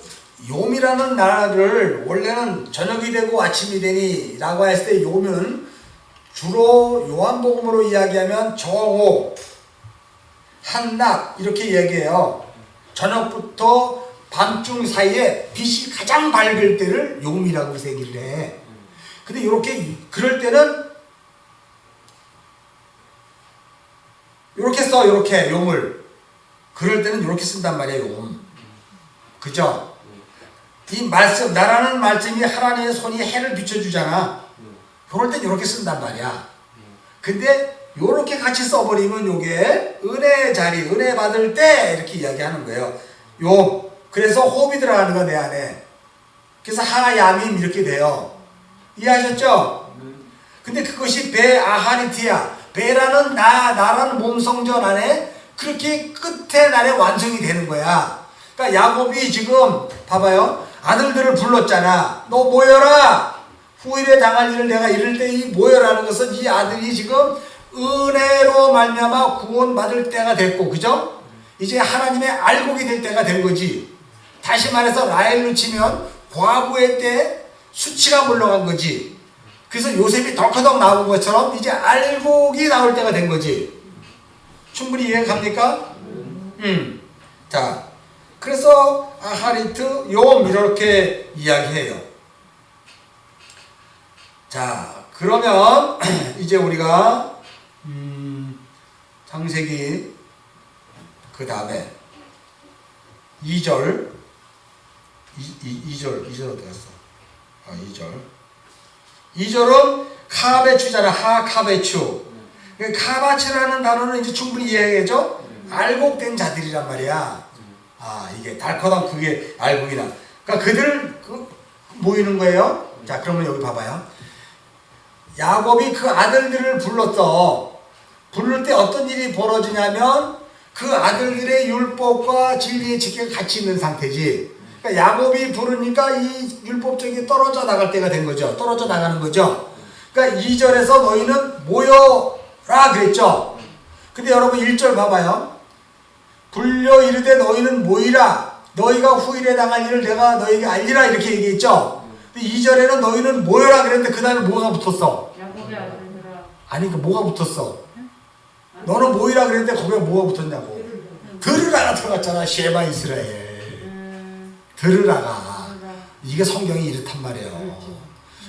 욤이라는 나라를 원래는 저녁이 되고 아침이 되니 라고 했을 때 욤은 주로 요한복음으로 이야기하면 정오, 한낮 이렇게 얘기해요. 저녁부터 밤중 사이에 빛이 가장 밝을 때를 욤이라고 얘기를 해. 근데 이렇게 그럴 때는 이렇게 써. 이렇게 욤을 그럴 때는 이렇게 쓴단 말이에요. 욤. 그죠? 이 말씀, 나라는 말씀이 하나님의 손이 해를 비춰주잖아. 그럴 땐 이렇게 쓴단 말이야. 근데 이렇게 같이 써버리면 요게 은혜의 자리, 은혜 받을 때 이렇게 이야기하는 거예요. 그래서 호흡이 들어가는 거 내 안에. 그래서 하야밈 이렇게 돼요. 이해하셨죠? 근데 그것이 배 아하리트야. 배라는 나라는 몸성전 안에 그렇게 끝에 날에 완성이 되는 거야. 그러니까 야곱이 지금 봐봐요. 아들들을 불렀잖아. 너 모여라. 후일에 당할 일을 내가 이를 때 이 모여라는 것은 이 아들이 지금 은혜로 말미암아 구원받을 때가 됐고, 그죠? 이제 하나님의 알곡이 될 때가 된 거지. 다시 말해서 라헬로 치면 과부의 때 수치가 물러간 거지. 그래서 요셉이 덜커덕 나온 것처럼 이제 알곡이 나올 때가 된 거지. 충분히 이해가 갑니까? 자, 그래서 아하리트, 욤 이렇게 이야기해요. 자, 그러면 이제 우리가 창세기 그 다음에 2절 어디 갔어? 2절은 카베추잖아. 하카베추. 카바츠라는 단어는 이제 충분히 이해하겠죠? 알곡된 자들이란 말이야. 이게 달커당 그게 알곡이나. 그러니까 그들 모이는 거예요. 자, 그러면 여기 봐봐요. 야곱이 그 아들들을 불렀어. 부를 때 어떤 일이 벌어지냐면 그 아들들의 율법과 진리의 지켜가 같이 있는 상태지. 그러니까 야곱이 부르니까 이 율법적이 떨어져 나갈 때가 된 거죠. 떨어져 나가는 거죠. 그러니까 2절에서 너희는 모여라 그랬죠. 근데 여러분 1절 봐봐요. 불려 이르되 너희는 모이라. 너희가 후일에 당할 일을 내가 너희에게 알리라 이렇게 얘기했죠. 근데 2절에는 너희는 모여라 그랬는데 그 다음에 뭐가 붙었어? 야곱의 아들들아. 아니 그 뭐가 붙었어? 너는 모이라 그랬는데 거기에 뭐가 붙었냐고. 들으라가 들어갔잖아. 쉐바 이스라엘. 들으라가. 이게 성경이 이렇단 말이에요.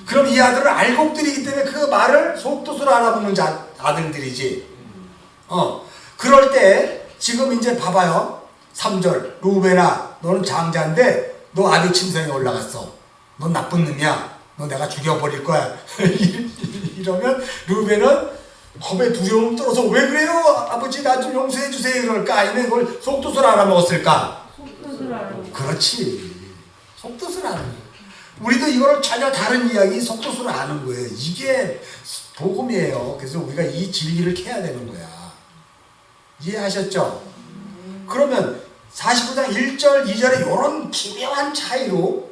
그럼 이 아들은 알곡들이기 때문에 그 말을 속뜻으로 알아보는 아들들이지. 그럴 때 지금 이제 봐봐요. 3절 루벤아 너는 장자인데 너 아비 침상에 올라갔어. 넌 나쁜 놈이야. 너 내가 죽여버릴 거야. 이러면 루벤은 겁에 두려움 떨어서 왜 그래요? 아버지 나 좀 용서해 주세요. 이럴까? 아니면 이걸 속뜻으로 알아먹었을까? 속뜻으로 알아먹었어. 그렇지. 속뜻을 아는 거예요. 우리도 이거를 전혀 다른 이야기 속뜻으로 아는 거예요. 이게 복음이에요. 그래서 우리가 이 진리를 캐야 되는 거야. 이해하셨죠? 그러면 49장 1절 2절에 이런 기묘한 차이로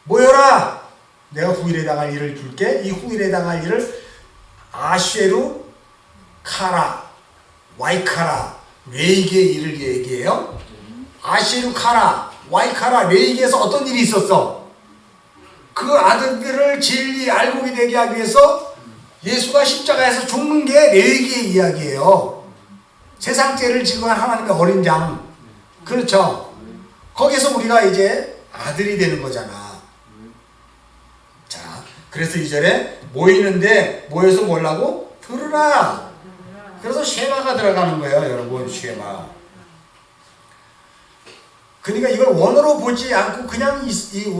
모여라. 내가 후일에 당할 일을 줄게. 이 후일에 당할 일을 아쉐루 카라 와이카라 레이게의 일을 얘기해요. 아쉐루 카라 와이카라 레이게에서 어떤 일이 있었어? 그 아들들을 진리 알곡이 되게 하기 위해서 예수가 십자가에서 죽는 게 레이게의 이야기예요. 세상 죄를 지고한 하나님의 어린 양. 그렇죠. 거기서 우리가 이제 아들이 되는 거잖아. 자, 그래서 2절에 모이는데 모여서 뭐라고? 들으라. 그래서 쉐마가 들어가는 거예요. 여러분 쉐마. 그러니까 이걸 원어로 보지 않고 그냥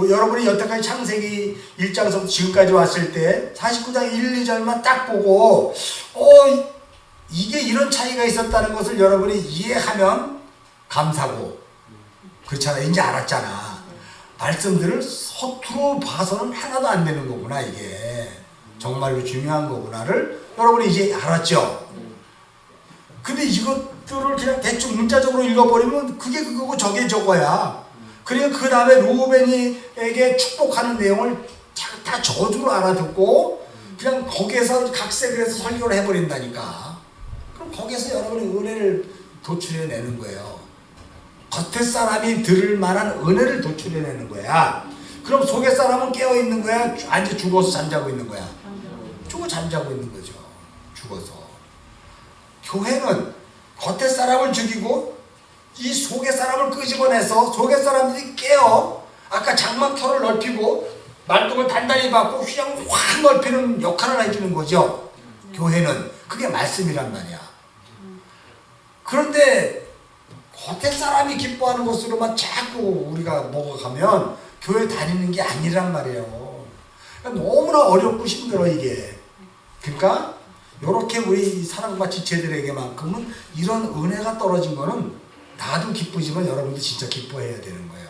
여러분이 여태까지 창세기 1장에서 지금까지 왔을 때 49장 1, 2절만 딱 보고 이게 이런 차이가 있었다는 것을 여러분이 이해하면 감사고 그렇잖아. 이제 알았잖아. 말씀들을 서투로 봐서는 하나도 안 되는 거구나. 이게 정말로 중요한 거구나를 여러분이 이제 알았죠. 근데 이것들을 그냥 대충 문자적으로 읽어버리면 그게 그거고 저게 저거야. 그러니까 그 다음에 루벤이에게 축복하는 내용을 다 저주로 알아듣고 그냥 거기에서 각색을 해서 설교를 해버린다니까. 그럼 거기에서 여러분이 은혜를 도출해내는 거예요. 겉에 사람이 들을 만한 은혜를 도출해내는 거야. 그럼 속에 사람은 깨어있는 거야? 아니 죽어서 잠자고 있는 거야? 죽어 잠자고 있는 거죠. 죽어서. 교회는 겉에 사람을 죽이고 이 속의 사람을 끄집어내서 속의 사람들이 깨어 아까 장막터를 넓히고 말뚝을 단단히 받고 휘장을 확 넓히는 역할을 해주는 거죠. 교회는. 그게 말씀이란 말이야. 그런데 겉에 사람이 기뻐하는 것으로만 자꾸 우리가 먹어가면 교회 다니는 게 아니란 말이에요. 그러니까 너무나 어렵고 힘들어 이게. 그러니까 이렇게 우리 사랑과 지체들에게만큼은 이런 은혜가 떨어진 거는 나도 기쁘지만 여러분도 진짜 기뻐해야 되는 거예요.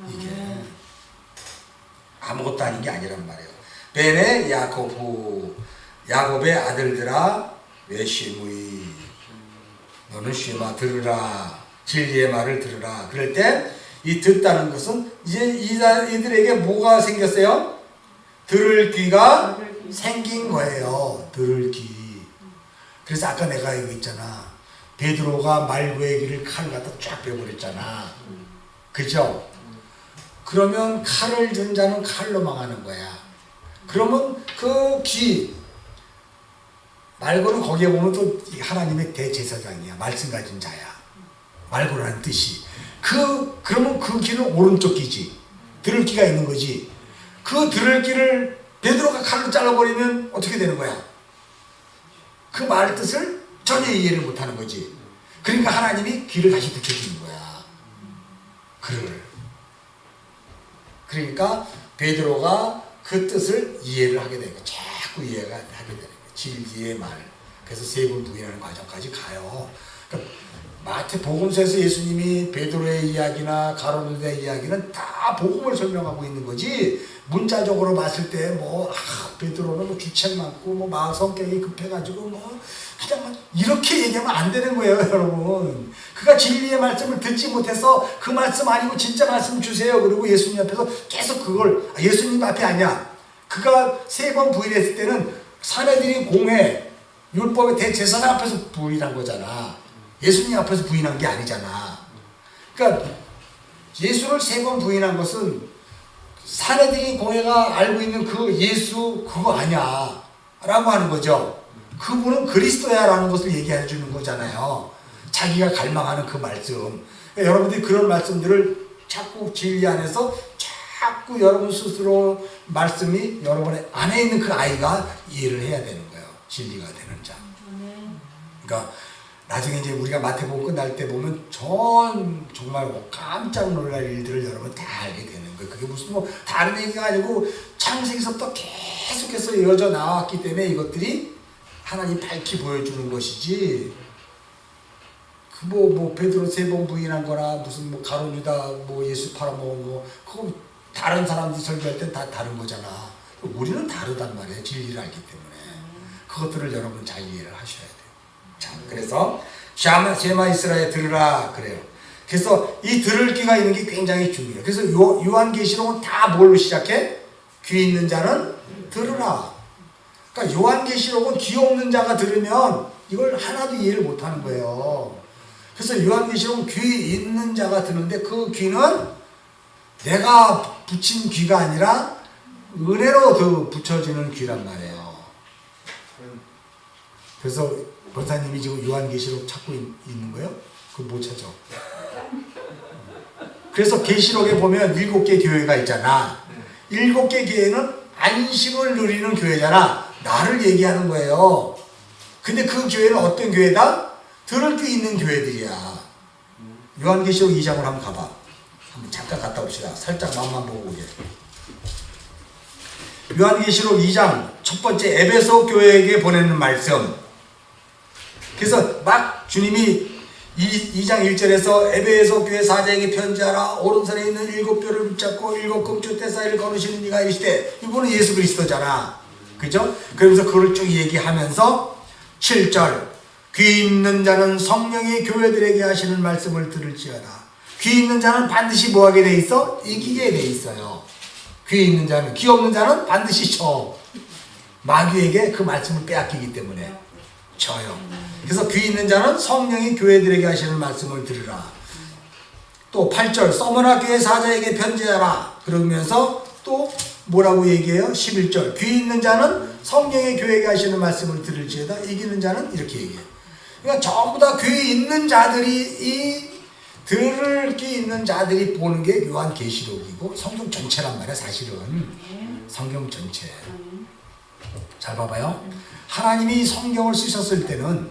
이게 아무것도 아닌 게 아니란 말이에요. 베네 야코브 야곱의 아들들아 외시무이 너는 쉐마 들으라 진리의 말을 들으라. 그럴 때 이 듣다는 것은 이제 이들에게 뭐가 생겼어요? 들을 귀가 생긴 거예요. 들을 귀. 그래서 아까 내가 여기 있잖아. 베드로가 말고의 귀를 칼 갖다 쫙 빼버렸잖아. 그죠? 그러면 칼을 든 자는 칼로 망하는 거야. 그러면 그 귀, 말고는 거기에 보면 또 하나님의 대제사장이야. 말씀 가진 자야. 말고라는 뜻이. 그러면 그 귀는 오른쪽 귀지. 들을 귀가 있는 거지. 그 들을 귀를 베드로가 칼로 잘라버리면 어떻게 되는 거야? 그 말 뜻을 전혀 이해를 못하는 거지. 그러니까 하나님이 귀를 다시 붙여주는 거야. 그러니까 베드로가 그 뜻을 이해를 하게 되는 거야. 자꾸 이해가 하게 되는 거야. 진리의 말. 그래서 세 번 부인하는 과정까지 가요. 그러니까 마태복음서에서 예수님이 베드로의 이야기나 가룟유다의 이야기는 다 복음을 설명하고 있는 거지. 문자적으로 봤을 때 베드로는 뭐 주책 많고 뭐 성격이 급해가지고 그냥 이렇게 얘기하면 안 되는 거예요, 여러분. 그가 진리의 말씀을 듣지 못해서 그 말씀 아니고 진짜 말씀 주세요. 그리고 예수님 앞에서 계속 그걸 예수님 앞에 아니야. 그가 세 번 부인했을 때는 사내들이 공회 율법의 대제사장 앞에서 부인한 거잖아. 예수님 앞에서 부인한 게 아니잖아. 그러니까 예수를 세 번 부인한 것은 사내들이 공회가 알고 있는 그 예수 그거 아니야 라고 하는 거죠. 그분은 그리스도야 라는 것을 얘기해 주는 거잖아요. 자기가 갈망하는 그 말씀. 그러니까 여러분들이 그런 말씀들을 자꾸 진리 안에서 자꾸 여러분 스스로 말씀이 여러분의 안에 있는 그 아이가 이해를 해야 되는 거예요. 진리가 되는 자. 그러니까 나중에 이제 우리가 마태복음 끝날 때 보면 정말 깜짝 놀랄 일들을 여러분 다 알게 되는 거예요. 그게 무슨 다른 얘기가 아니고 창세기서부터 계속해서 이어져 나왔기 때문에 이것들이 하나님 밝히 보여주는 것이지. 베드로 세 번 부인한 거나 무슨 가룟유다 예수 팔아먹은 그거 다른 사람들이 설교할 땐 다 다른 거잖아. 우리는 다르단 말이에요. 진리를 알기 때문에. 그것들을 여러분 잘 이해를 하셔야 돼요. 자, 그래서 쉐마 이스라엘 들으라 그래요. 그래서 이 들을 귀가 있는 게 굉장히 중요해요. 그래서 요한계시록은 다 뭘로 시작해? 귀 있는 자는 들으라. 그러니까 요한계시록은 귀 없는 자가 들으면 이걸 하나도 이해를 못하는 거예요. 그래서 요한계시록은 귀 있는 자가 듣는데 그 귀는 내가 붙인 귀가 아니라 은혜로 붙여지는 귀란 말이에요. 그래서 권사님이 지금 요한계시록 찾고 있는 거예요? 그거 못 찾아. 그래서 계시록에 보면 7개 교회가 있잖아. 7개 교회는 안식을 누리는 교회잖아. 나를 얘기하는 거예요. 근데 그 교회는 어떤 교회다? 들을 귀 있는 교회들이야. 요한계시록 2장을 한번 가봐. 한번 잠깐 갔다 옵시다. 살짝 마음만 보고 오게. 요한계시록 2장 첫 번째 에베소 교회에게 보내는 말씀. 그래서 막 주님이 2장 1절에서 에베소 교회 사자에게 편지하라. 오른손에 있는 7뼈를 붙잡고 7금초 때 사이를 거두시는 이가 이르시되, 이분은 예수 그리스도잖아. 그죠? 그러면서 그걸 쭉 얘기하면서 7절 귀 있는 자는 성령이 교회들에게 하시는 말씀을 들을지어다. 귀 있는 자는 반드시 뭐하게 돼 있어? 이기게 돼 있어요. 귀 있는 자는. 귀 없는 자는 반드시 져. 마귀에게 그 말씀을 빼앗기기 때문에 져요. 그래서 귀 있는 자는 성령이 교회들에게 하시는 말씀을 들으라. 또 8절 서머나 교회 사자에게 편지하라. 그러면서 또 뭐라고 얘기해요? 11절 귀 있는 자는 성령의 교회에게 하시는 말씀을 들을지어다. 이기는 자는 이렇게 얘기해요. 그러니까 전부 다 귀 있는 자들이 들을 귀 있는 자들이 보는 게 요한계시록이고 성경 전체란 말이야. 사실은 성경 전체. 잘 봐봐요. 하나님이 성경을 쓰셨을 때는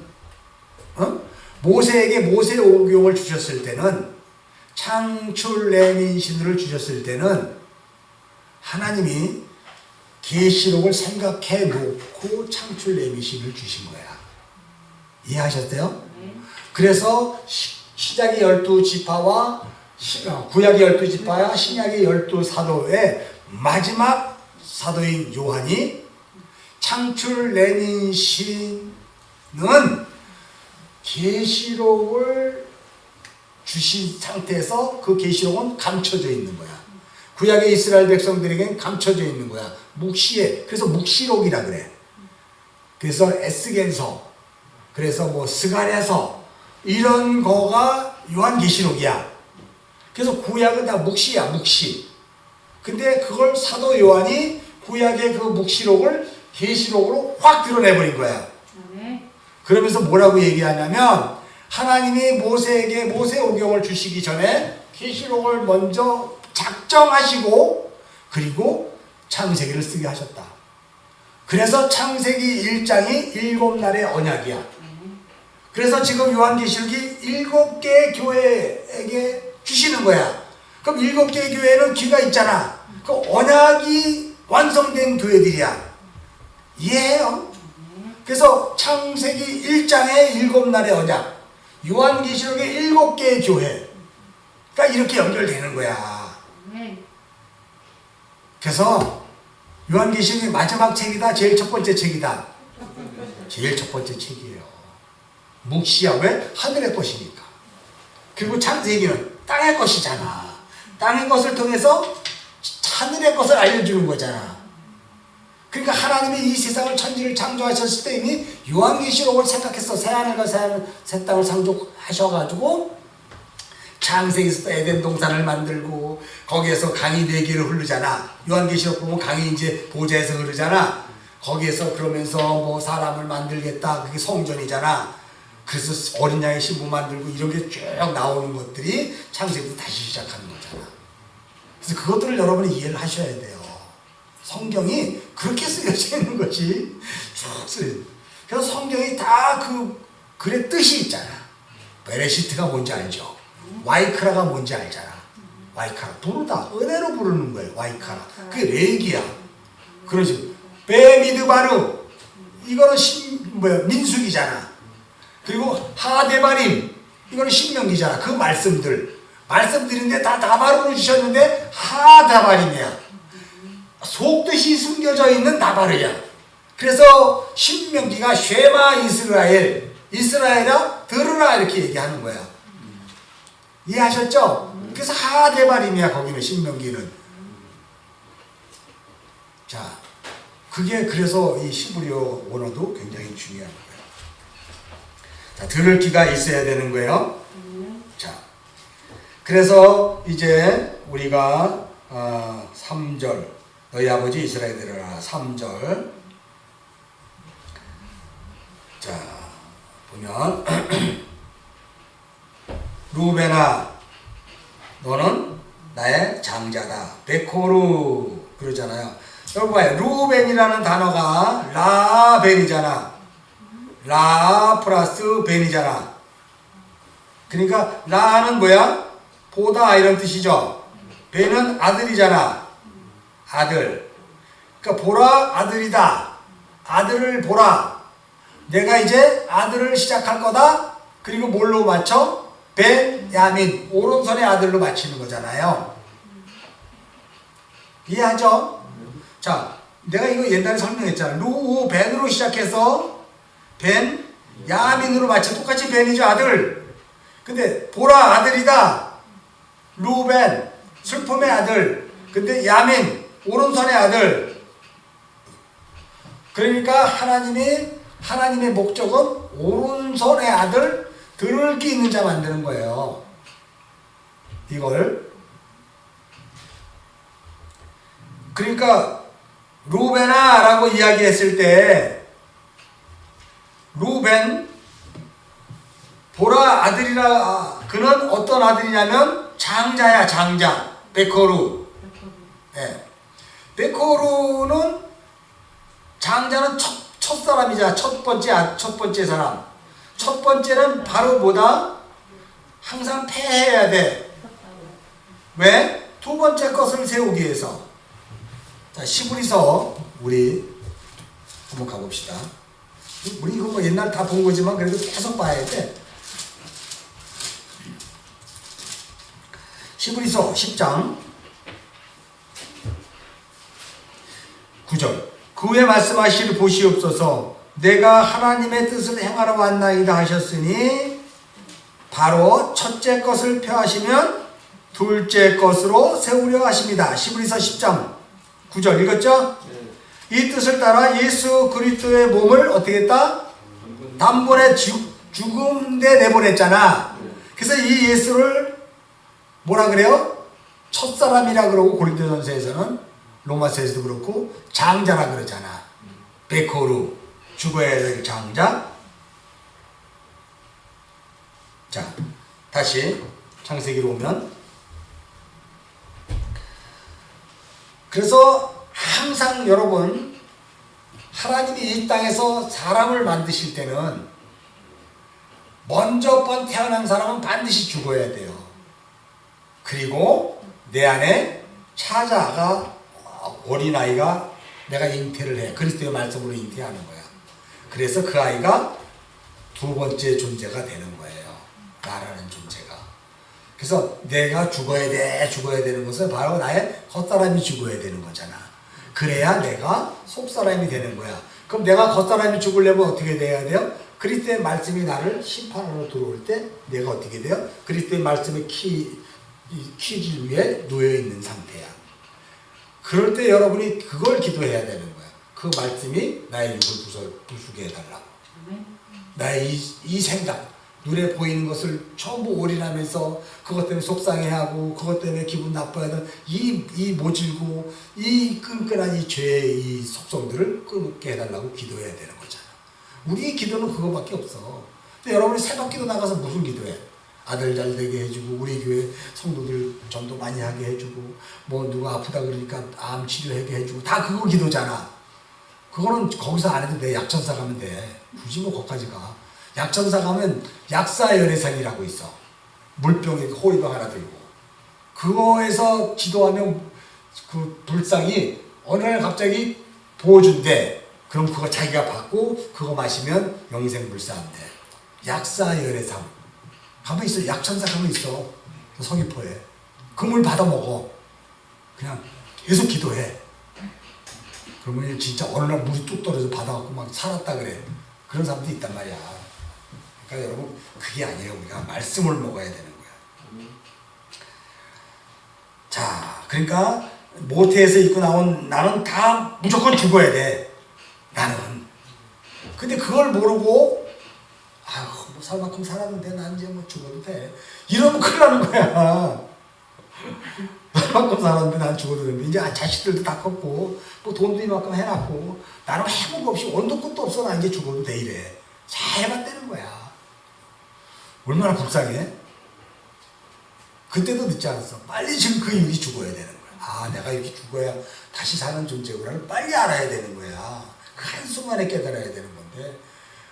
모세에게 모세 오경을 주셨을 때는 창출 레민신을 주셨을 때는 하나님이 계시록을 생각해 놓고 창출 레민신을 주신 거야. 이해하셨어요? 그래서 시작의 12지파와 구약의 12지파와 신약의 12사도의 마지막 사도인 요한이 창출내린 시는 계시록을 주신 상태에서 그 계시록은 감춰져 있는 거야. 구약의 이스라엘 백성들에게는 감춰져 있는 거야. 묵시에. 그래서 묵시록이라 그래. 그래서 에스겔서, 그래서 뭐 스가랴서 이런 거가 요한계시록이야. 그래서 구약은 다 묵시야, 묵시. 근데 그걸 사도 요한이 구약의 그 묵시록을 계시록으로 확 드러내버린 거야. 그러면서 뭐라고 얘기하냐면 하나님이 모세에게 모세오경을 주시기 전에 계시록을 먼저 작정하시고 그리고 창세기를 쓰게 하셨다. 그래서 창세기 1장이 7날의 언약이야. 그래서 지금 요한계시록이 7개의 교회에게 주시는 거야. 그럼 7개의 교회는 귀가 있잖아. 그 언약이 완성된 교회들이야. 이해해요? 그래서 창세기 1장의 7날의 언약, 요한계시록의 7개의 교회가 이렇게 연결되는 거야. 그래서 요한계시록의 마지막 책이다, 제일 첫 번째 책이다. 제일 첫 번째 책이에요. 묵시야. 왜? 하늘의 것이니까. 그리고 창세기는 땅의 것이잖아. 땅의 것을 통해서 하늘의 것을 알려주는 거잖아. 그러니까 하나님이 이 세상을 천지를 창조하셨을 때 이미 요한계시록을 생각했어. 새하늘과 새 땅을 창조하셔가지고 창세기에서 에덴 동산을 만들고 거기에서 강이 4개를 흐르잖아. 요한계시록 보면 강이 이제 보좌에서 흐르잖아. 거기에서 그러면서 뭐 사람을 만들겠다. 그게 성전이잖아. 그래서 어린 양의 신부 만들고 이런 게 쭉 나오는 것들이 창세기부터 다시 시작하는 거잖아. 그래서 그것들을 여러분이 이해를 하셔야 돼요. 성경이 그렇게 쓰여져 있는 것이 쭉 쓰여져. 그래서 성경이 다 그 글의 뜻이 있잖아. 베레시트가 뭔지 알죠? 와이크라가 뭔지 알잖아. 와이카라. 부르다. 은혜로 부르는 거예요. 와이카라. 그게 레기야. 그러지. 베미드바르. 이거는 민수기잖아. 그리고 하데바림. 이거는 신명기잖아. 그 말씀들인데 다 다바르로 주셨는데 하다바림이야. 속뜻이 숨겨져 있는 다바르야. 그래서 신명기가 쉐마 이스라엘아 들으라 이렇게 얘기하는 거야. 이해하셨죠? 그래서 하데바림이야. 거기는 신명기는. 자, 그게 그래서 이 히브리어 원어도 굉장히 중요한 거예요. 자, 들을 귀가 있어야 되는 거예요. 자, 그래서 이제 우리가 3절 너희 아버지 이스라엘 들으라. 3절. 자, 보면 루벤아 너는 나의 장자다. 베코루 그러잖아요. 여러분 봐요. 루벤이라는 단어가 라벤이잖아. 라 플러스 벤이잖아. 그러니까 라는 뭐야? 보다 이런 뜻이죠. 벤은 아들이잖아. 아들. 그러니까 보라 아들이다. 아들을 보라. 내가 이제 아들을 시작할 거다. 그리고 뭘로 맞춰? 벤야민. 오른손의 아들로 맞추는 거잖아요. 이해하죠? 자, 내가 이거 옛날에 설명했잖아. 루벤으로 시작해서 벤야민으로 맞춰. 똑같이 벤이죠. 아들. 근데 보라 아들이다. 루벤 슬픔의 아들. 근데 야민 오른손의 아들. 그러니까 하나님의 목적은 오른손의 아들 들을 귀 있는 자 만드는 거예요. 이걸. 그러니까 루벤아 라고 이야기했을 때 루벤 보라 아들이라. 그는 어떤 아들이냐면 장자야. 장자. 베코루. 네. 베코루는 장자는 첫 사람이자 첫 번째 사람. 첫 번째는 바로 뭐다? 항상 패해야 돼. 왜? 두 번째 것을 세우기 위해서. 자, 시브리서 우리 한번 가봅시다. 우리 이거 뭐 옛날 다 본 거지만 그래도 계속 봐야 돼. 시브리서 10장 9절. 그 후에 말씀하시기를 보시옵소서 내가 하나님의 뜻을 행하러 왔나이다 하셨으니 바로 첫째 것을 펴하시면 둘째 것으로 세우려 하십니다. 히브리서 10장 9절 읽었죠? 이 뜻을 따라 예수 그리스도의 몸을 어떻게 했다? 단번에 죽음대 내보냈잖아. 그래서 이 예수를 뭐라 그래요? 첫사람이라 그러고 고린도전서에서는 로마서에서도 그렇고 장자라 그러잖아. 베코루 죽어야 될 장자. 자, 다시 창세기로 오면 그래서 항상 여러분 하나님이 이 땅에서 사람을 만드실 때는 먼저 태어난 사람은 반드시 죽어야 돼요. 그리고 내 안에 찾아가 어린아이가 내가 잉태를 해. 그리스도의 말씀으로 잉태하는 거야. 그래서 그 아이가 두 번째 존재가 되는 거예요. 나라는 존재가. 그래서 내가 죽어야 되는 것은 바로 나의 겉사람이 죽어야 되는 거잖아. 그래야 내가 속사람이 되는 거야. 그럼 내가 겉사람이 죽으려면 어떻게 돼야 돼요? 그리스도의 말씀이 나를 심판으로 들어올 때 내가 어떻게 돼요? 그리스도의 말씀의 키질 위에 놓여있는 상태야. 그럴 때 여러분이 그걸 기도해야 되는 거야. 그 말씀이 나의 육을 부수게 해달라고. 나의 이 생각, 눈에 보이는 것을 전부 올인하면서 그것 때문에 속상해하고 그것 때문에 기분 나빠하는 이 모질고 이 끈끈한 이 죄의 이 속성들을 끊게 해달라고 기도해야 되는 거잖아. 우리의 기도는 그거밖에 없어. 근데 여러분이 새벽기도 나가서 무슨 기도해? 아들 잘 되게 해주고 우리 교회 성도들 전도 많이 하게 해주고 뭐 누가 아프다 그러니까 암 치료하게 해주고 다 그거 기도잖아. 그거는 거기서 안 해도 돼. 약천사 가면 돼. 굳이 뭐 거기까지 가. 약천사 가면 약사열애상이라고 있어. 물병에 호리병 하나 들고 그거에서 기도하면 그 불상이 어느 날 갑자기 보여준대. 그럼 그거 자기가 받고 그거 마시면 영생 불사한대. 약사열애상 가면 있어. 약천사 가면 있어. 서귀포에 그 물 받아 먹어. 그냥 계속 기도해. 그러면 진짜 어느 날 물이 뚝 떨어져 받아갖고 막 살았다 그래. 그런 사람도 있단 말이야. 그러니까 여러분 그게 아니에요. 우리가 말씀을 먹어야 되는 거야. 자, 그러니까 모태에서 입고 나온 나는 다 무조건 죽어야 돼. 나는. 근데 그걸 모르고 아휴 뭐 살 만큼 살았는데 난 이제 뭐 죽어도 돼. 이러면 큰일 나는 거야. 이만큼 살았는데 난 죽어도 되는데 이제 자식들도 다 컸고 뭐 돈도 이만큼 해놨고 나는 해본 거 없이 원도 끝도 없어. 나 이제 죽어도 돼 이래. 잘만 되는 거야. 얼마나 불쌍해. 그때도 늦지 않았어. 빨리 지금 그 일이 죽어야 되는 거야. 아 내가 이렇게 죽어야 다시 사는 존재구나를 빨리 알아야 되는 거야. 그 한순간에 깨달아야 되는 건데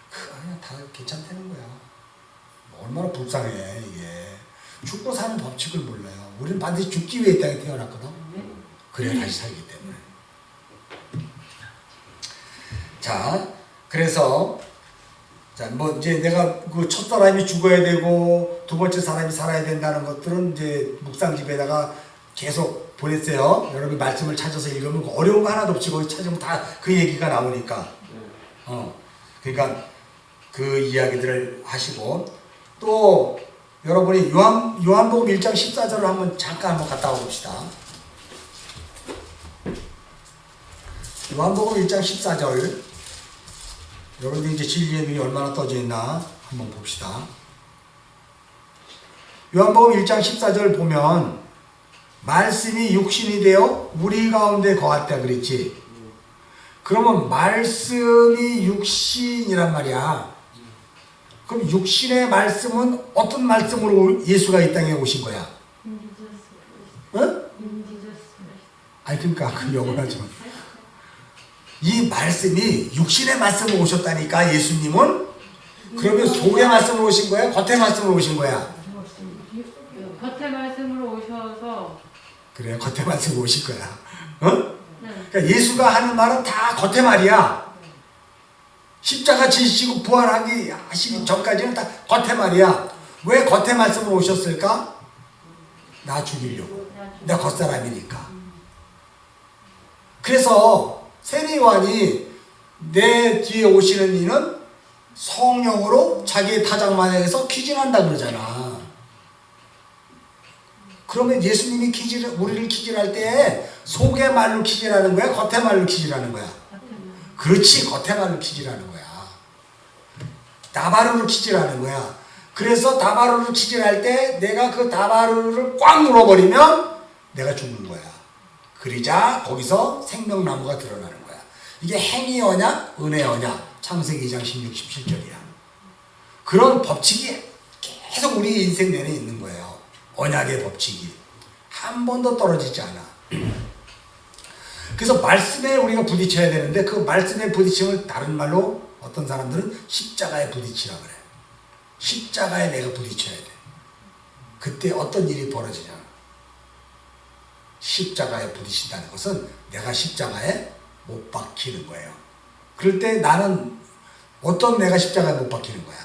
그냥 다 괜찮다는 거야. 얼마나 불쌍해 이게. 죽고 사는 법칙을 몰라요. 우리는 반드시 죽기 위해 이 땅에 태어났거든. 그래야 다시 살기 때문에. 자, 그래서 자, 뭐 이제 내가 그 첫 사람이 죽어야 되고 두 번째 사람이 살아야 된다는 것들은 이제 묵상집에다가 계속 보냈어요. 여러분 말씀을 찾아서 읽으면 어려운 거 하나도 없이 거기 찾으면 다 그 얘기가 나오니까. 그러니까 그 이야기들을 하시고 또 여러분이 요한복음 1장 14절을 잠깐 갔다 와봅시다. 요한복음 1장 14절. 여러분들이 이제 진리의 눈이 얼마나 떠져 있나 한번 봅시다. 요한복음 1장 14절 보면 말씀이 육신이 되어 우리 가운데 거했다 그랬지. 그러면 말씀이 육신이란 말이야. 그럼 육신의 말씀은 어떤 말씀으로 예수가 이 땅에 오신 거야? 응? 아니 그러니까 그 영어를 좀. 이 말씀이 육신의 말씀으로 오셨다니까 예수님은. 그러면 속의 말씀으로 오신 거야? 겉의 말씀으로 오신 거야? 겉의 말씀으로 오셔서. 그래 겉의 말씀으로 오실 거야. 어? 그러니까 예수가 하는 말은 다 겉의 말이야. 십자가 지시고 부활하기 전까지는 다 겉의 말이야. 왜 겉의 말씀으로 오셨을까? 나 죽이려고. 나 겉사람이니까. 그래서 세례 요한이 내 뒤에 오시는 이는 성령으로 자기의 타작마당에서 기진한다 그러잖아. 그러면 예수님이 우리를 기질할 때 속의 말로 기질하는 거야? 겉의 말로 기질하는 거야? 그렇지, 겉의 말로 기질하는 거야. 다바르로 기질하는 거야. 그래서 다바르로 기질할 때 내가 그 다바르를 꽉 눌러버리면 내가 죽는 거야. 그러자 거기서 생명나무가 드러나는 거야. 이게 행위 언약, 은혜 언약. 창세기 2장 16, 17절이야. 그런 법칙이 계속 우리 인생 내내 있는 거예요. 언약의 법칙이. 한 번도 떨어지지 않아. 그래서 말씀에 우리가 부딪혀야 되는데 그 말씀에 부딪힘을 다른 말로 어떤 사람들은 십자가에 부딪히라 그래. 십자가에 내가 부딪혀야 돼. 그때 어떤 일이 벌어지냐. 십자가에 부딪힌다는 것은 내가 십자가에 못 박히는 거예요. 그럴 때 나는 어떤 내가 십자가에 못 박히는 거야?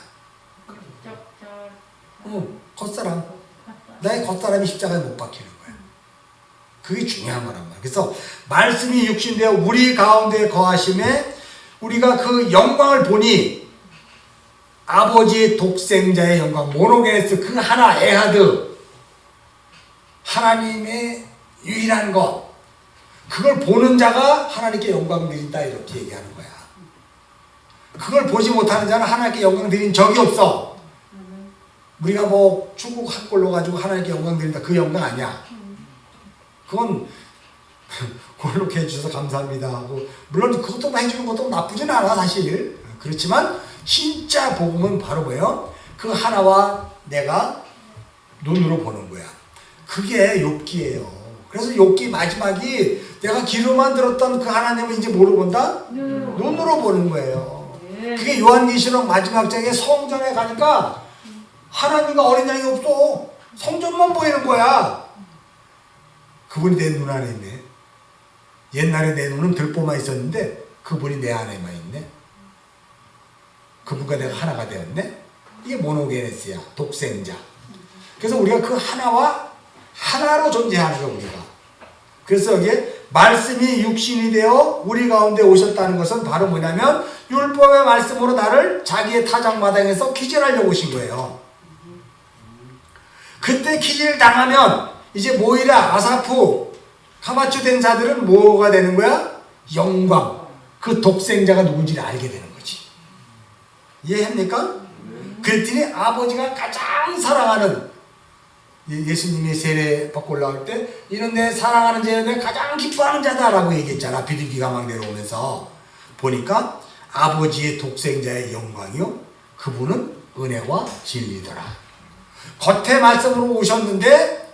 겉사람. 나의 겉사람이 십자가에 못 박히는 거야. 그게 중요한 거란 말이야. 그래서 말씀이 육신되어 우리 가운데 거하심에 우리가 그 영광을 보니 아버지의 독생자의 영광, 모노게네스 그 하나 에하드, 하나님의 유일한 것, 그걸 보는 자가 하나님께 영광 드린다 이렇게 얘기하는 거야. 그걸 보지 못하는 자는 하나님께 영광 드린 적이 없어. 우리가 뭐 축구 한 골로 가지고 하나님께 영광 드린다, 그 영광 아니야. 그건 골로 해주셔서 감사합니다 하고, 물론 그것도 해주는 것도 나쁘진 않아 사실. 그렇지만 진짜 복음은 바로 뭐예요? 그 하나와 내가 눈으로 보는 거야. 그게 욥기예요. 그래서 욥기 마지막이 내가 귀로만 들었던 그 하나님을 이제 뭐로 본다? 눈으로 보는 거예요. 그게 요한계시록 마지막 장에 성전에 가니까 하나님과 어린 양이 없어. 성전만 보이는 거야. 그분이 내 눈 안에 있네. 옛날에 내 눈은 들보만 있었는데 그분이 내 안에만 있네. 그분과 내가 하나가 되었네. 이게 모노게네스야. 독생자. 그래서 우리가 그 하나와 하나로 존재하는 거야 우리가. 그래서 여기에 말씀이 육신이 되어 우리 가운데 오셨다는 것은 바로 뭐냐면 율법의 말씀으로 나를 자기의 타작마당에서 기절하려고 오신 거예요. 그때 기절 당하면 이제 모이라, 아사프, 카마추 된 자들은 뭐가 되는 거야? 영광. 그 독생자가 누군지를 알게 되는 거지. 이해합니까? 그랬더니 아버지가 가장 사랑하는, 예수님이 세례 받고 올라올 때 이는 내 사랑하는 자여 내 가장 기뻐하는 자다라고 얘기했잖아. 비둘기가 막 내려오면서 보니까 아버지의 독생자의 영광이요, 그분은 은혜와 진리더라. 겉에 말씀으로 오셨는데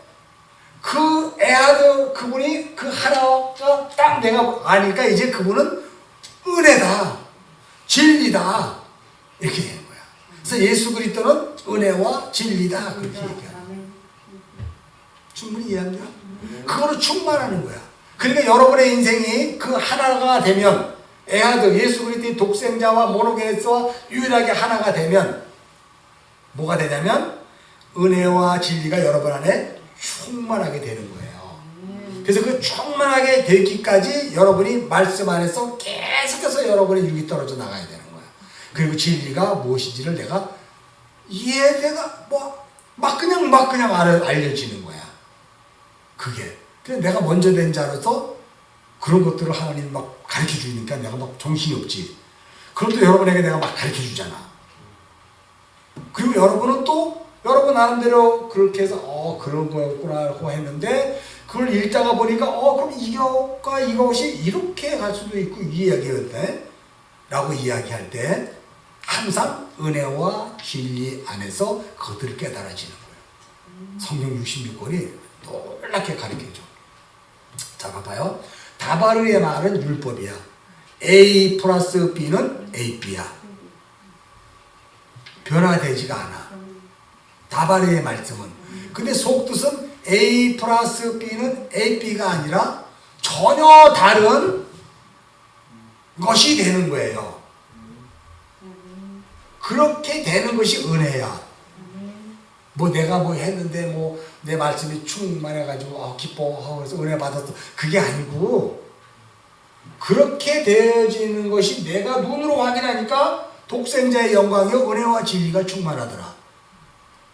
그 에하드, 그분이 그 하나가 딱 내가 아니까 이제 그분은 은혜다, 진리다 이렇게 되는 거야. 그래서 예수 그리스도는 은혜와 진리다 그렇게 얘기하는 거야. 충분히 이해합니까? 그거로 충만하는 거야. 그러니까 여러분의 인생이 그 하나가 되면, 에하드, 예수 그리스도의 독생자와 모노게네스와 유일하게 하나가 되면 뭐가 되냐면 은혜와 진리가 여러분 안에 충만하게 되는 거예요. 그래서 그 충만하게 되기까지 여러분이 말씀 안에서 계속해서 여러분의 육이 떨어져 나가야 되는 거야. 그리고 진리가 무엇인지를 내가 막 그냥 알려지는 거야. 그게. 그래서 내가 먼저 된 자로서 그런 것들을 하나님 막 가르쳐 주니까 내가 막 정신이 없지. 그럼 또 여러분에게 내가 막 가르쳐 주잖아. 그리고 여러분은 또 여러분 나름대로 그렇게 해서 그런 거였구나 하고 했는데 그걸 읽다가 보니까 그럼 이것과 이것이 이렇게 갈 수도 있고 이 이야기였네 라고 이야기할 때 항상 은혜와 진리 안에서 그것들을 깨달아지는 거예요. 성경 66권이 놀랍게 가르쳐줘. 자, 봐봐요. 다바르의 말은 율법이야. A 플러스 B는 AB야. 변화되지가 않아. 다바르의 말씀은. 근데 속뜻은 A 플러스 B는 AB가 아니라 전혀 다른 것이 되는 거예요. 그렇게 되는 것이 은혜야. 뭐 내가 뭐 했는데 뭐 내 말씀이 충만해가지고 기뻐하고 그래서 은혜 받았어. 그게 아니고 그렇게 되어지는 것이 내가 눈으로 확인하니까 독생자의 영광이요 은혜와 진리가 충만하더라.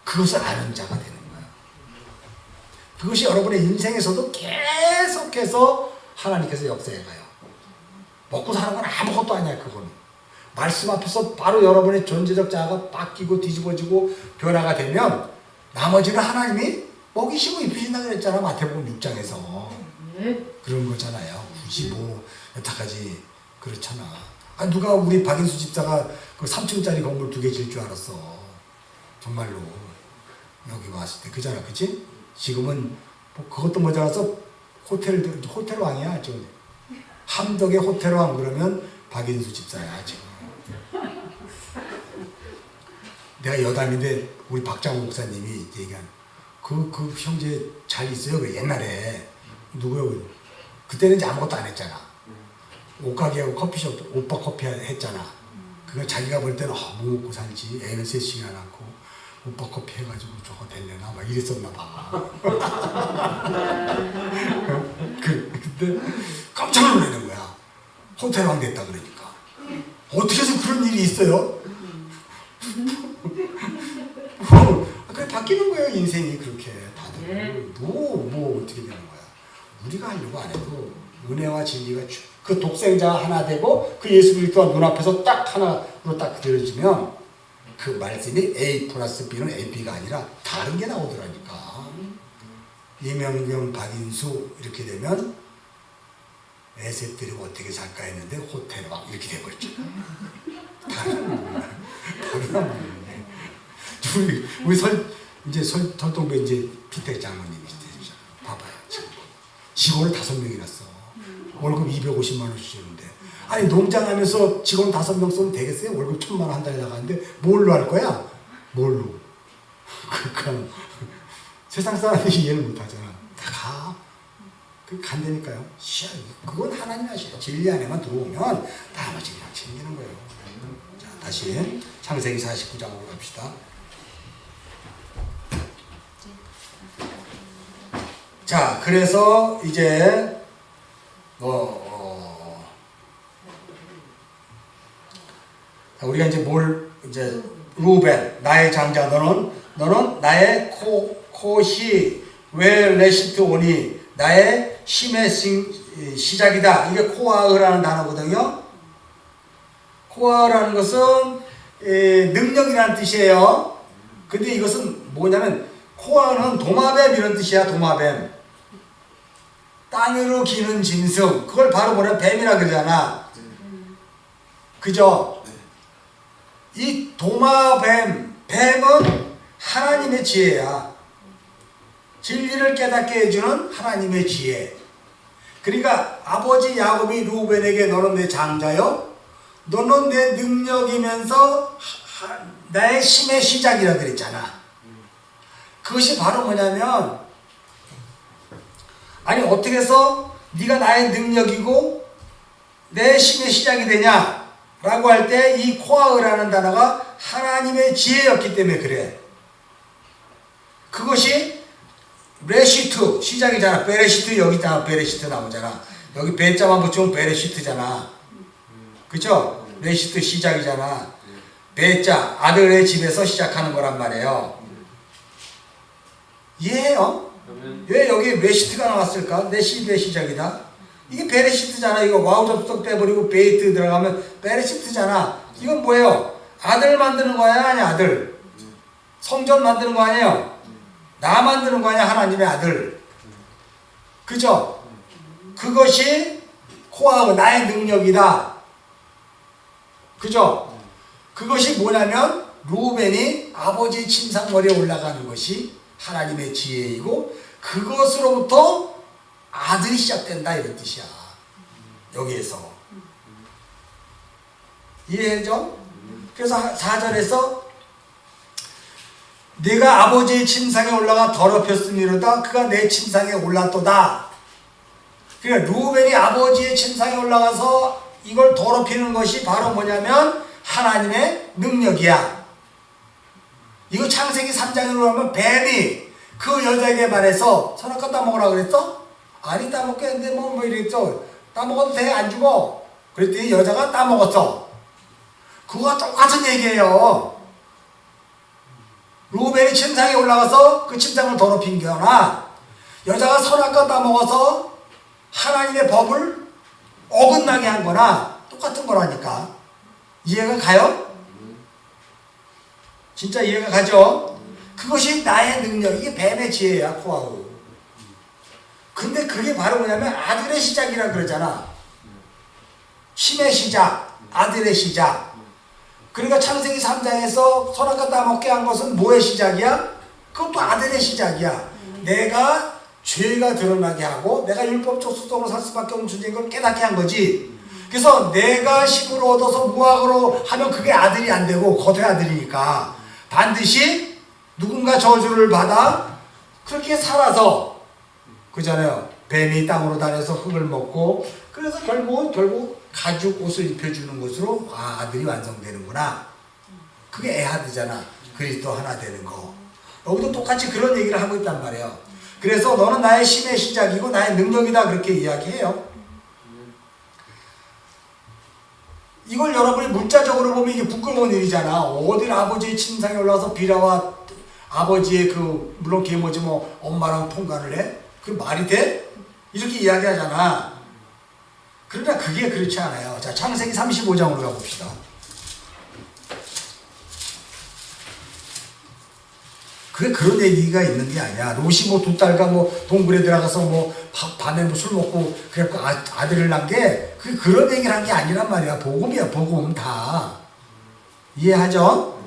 그것을 아는 자가 되는 거야. 그것이 여러분의 인생에서도 계속해서 하나님께서 역사해 가요. 먹고 사는 건 아무것도 아니야. 그거는 말씀 앞에서 바로 여러분의 존재적 자아가 바뀌고 뒤집어지고 변화가 되면 나머지는 하나님이 먹이시고 입히신다 그랬잖아. 마태복음 6장에서 그런 거잖아요. 굳이 뭐 여태까지 그렇잖아. 아, 누가 우리 박인수 집사가 그 3층짜리 건물 2개 질 줄 알았어. 정말로 여기 왔을 때 그잖아, 그치? 지금은 뭐 그것도 모자라서 호텔 왕이야 지금. 함덕의 호텔 왕 그러면 박인수 집사야 지금. 내가 여담인데 우리 박장호 목사님이 얘기한 그 형제 잘 있어요. 그 옛날에 누구요? 그때는 이제 아무것도 안 했잖아. 옷가게하고 커피숍 오빠 커피 했잖아. 그거 자기가 볼 때는 뭐 먹고 살지 애는 셋이나 낳고 오빠 커피 해가지고 저거 될려나 막 이랬었나 봐. 근데 깜짝 놀라는 거야. 호텔 왕 됐다 그러니까. 어떻게 해서 그런 일이 있어요? 그래 바뀌는 거예요. 인생이 그렇게 다들. 뭐 어떻게 되는 거야. 우리가 하려고 안 해도 은혜와 진리가 그 독생자 하나 되고 그 예수 그리스도가 눈앞에서 딱 하나로 딱 들어지면 그 말씀이 A 플러스 B는 A, B가 아니라 다른 게 나오더라니까. 이명경, 박인수 이렇게 되면 애새들이 어떻게 살까 했는데 호텔 막 이렇게 돼버렸죠. 다른 모르는데 우리 설동배 이제 피택 장모님이 되죠. 봐봐요 지금 직원을 5명이나 써. 월급 250만 원 주시는데 아니 농장하면서 직원 5명 쓰면 되겠어요? 월급 1,000만 원 한 달에 나가는데 뭘로 할 거야? 뭘로? 그러니까 세상 사람들이 이해를 못 하잖아. 다 가. 그 간다니까요. 그건 하나님 하시죠. 진리 안에만 들어오면 나머지 그냥 챙기는 거예요. 자, 다시 창세기 49장으로 갑시다. 자, 그래서 이제 우리가 이제 이제 루벤 나의 장자 너는 나의 코시 왜 레시트 오니 나의 심의 시작이다. 이게 코아흐라는 단어거든요. 코아흐라는 것은 능력이라는 뜻이에요. 근데 이것은 뭐냐면 코아흐는 도마뱀 이런 뜻이야. 도마뱀. 땅 위로 기는 짐승. 그걸 바로 뭐냐 뱀이라 그러잖아. 그죠? 이 뱀은 하나님의 지혜야. 진리를 깨닫게 해주는 하나님의 지혜. 그러니까 아버지 야곱이 루벤에게 너는 내 장자요. 너는 내 능력이면서 나의 힘의 시작이라 그랬잖아. 그것이 바로 뭐냐면 아니 어떻게 해서 네가 나의 능력이고 내 힘의 시작이 되냐 라고 할 때 이 코아흐라는 단어가 하나님의 지혜였기 때문에 그래. 그것이 레시트 시작이잖아. 베레시트 여기 있잖아. 베레시트 나오잖아. 여기 베자만 붙이면 베레시트잖아. 그쵸? 레시트 시작이잖아. 베자 아들의 집에서 시작하는 거란 말이에요. 이해해요? 왜 여기 레시트가 나왔을까? 내 시의 시작이다. 이게 베레시트잖아. 이거 와우 접속 빼버리고 베이트 들어가면 베레시트잖아. 이건 뭐예요? 아들 만드는 거 아니야? 아니 아들. 성전 만드는 거 아니에요? 나 만드는 거 아니야? 하나님의 아들. 그죠? 그것이 코아흐 나의 능력이다. 그죠? 그것이 뭐냐면 루벤이 아버지 침상머리에 올라가는 것이 하나님의 지혜이고 그것으로부터 아들이 시작된다 이런 뜻이야. 여기에서 이해죠? 그래서 4절에서 내가 아버지의 침상에 올라가 더럽혔음이로다 그가 내 침상에 올랐도다. 그러니까 루벤이 아버지의 침상에 올라가서 이걸 더럽히는 것이 바로 뭐냐면 하나님의 능력이야. 이거 창세기 3장으로 하면 뱀이 그 여자에게 말해서 선악과 따먹으라 그랬어? 아니 따먹겠는데 뭐 이랬죠. 따먹어도 돼? 안 죽어? 그랬더니 여자가 따먹었어. 그거와 똑같은 얘기예요. 루벤이 침상에 올라가서 그 침상을 더럽힌 거나 여자가 선악과 따먹어서 하나님의 법을 어긋나게 한 거나 똑같은 거라니까. 이해가 가요? 진짜 이해가 가죠? 그것이 나의 능력, 이게 뱀의 지혜야, 코아우. 근데 그게 바로 뭐냐면 아들의 시작이라 그러잖아. 힘의 시작, 아들의 시작. 그러니까 창세기 3장에서 선악과 따먹게 한 것은 뭐의 시작이야? 그것도 아들의 시작이야. 내가 죄가 드러나게 하고 내가 율법적 수동으로 살 수밖에 없는 존재인 걸 깨닫게 한 거지. 그래서 내가 힘을 얻어서 무학으로 하면 그게 아들이 안 되고 겉의 아들이니까 반드시 누군가 저주를 받아 그렇게 살아서, 그잖아요. 뱀이 땅으로 다녀서 흙을 먹고, 그래서 결국 가죽 옷을 입혀주는 것으로 아들이 완성되는구나. 그게 에하드잖아. 그리스도 하나 되는 거. 여기도 똑같이 그런 얘기를 하고 있단 말이에요. 그래서 너는 나의 힘의 시작이고 나의 능력이다, 그렇게 이야기해요. 이걸 여러분이 문자적으로 보면 이게 부끄러운 일이잖아. 어딜 아버지의 침상에 올라가서 비라와 아버지의 물론 계모지 엄마랑 통관을 해? 그 말이 돼? 이렇게 이야기하잖아. 그러나 그게 그렇지 않아요. 자, 창세기 35장으로 가봅시다. 그게 그런 얘기가 있는 게 아니야. 롯이 2딸과 동굴에 들어가서 밤에 술 먹고 그래갖고 아들을 낳은 게 그런 얘기를 한 게 아니란 말이야. 복음이야, 복음 다. 이해하죠?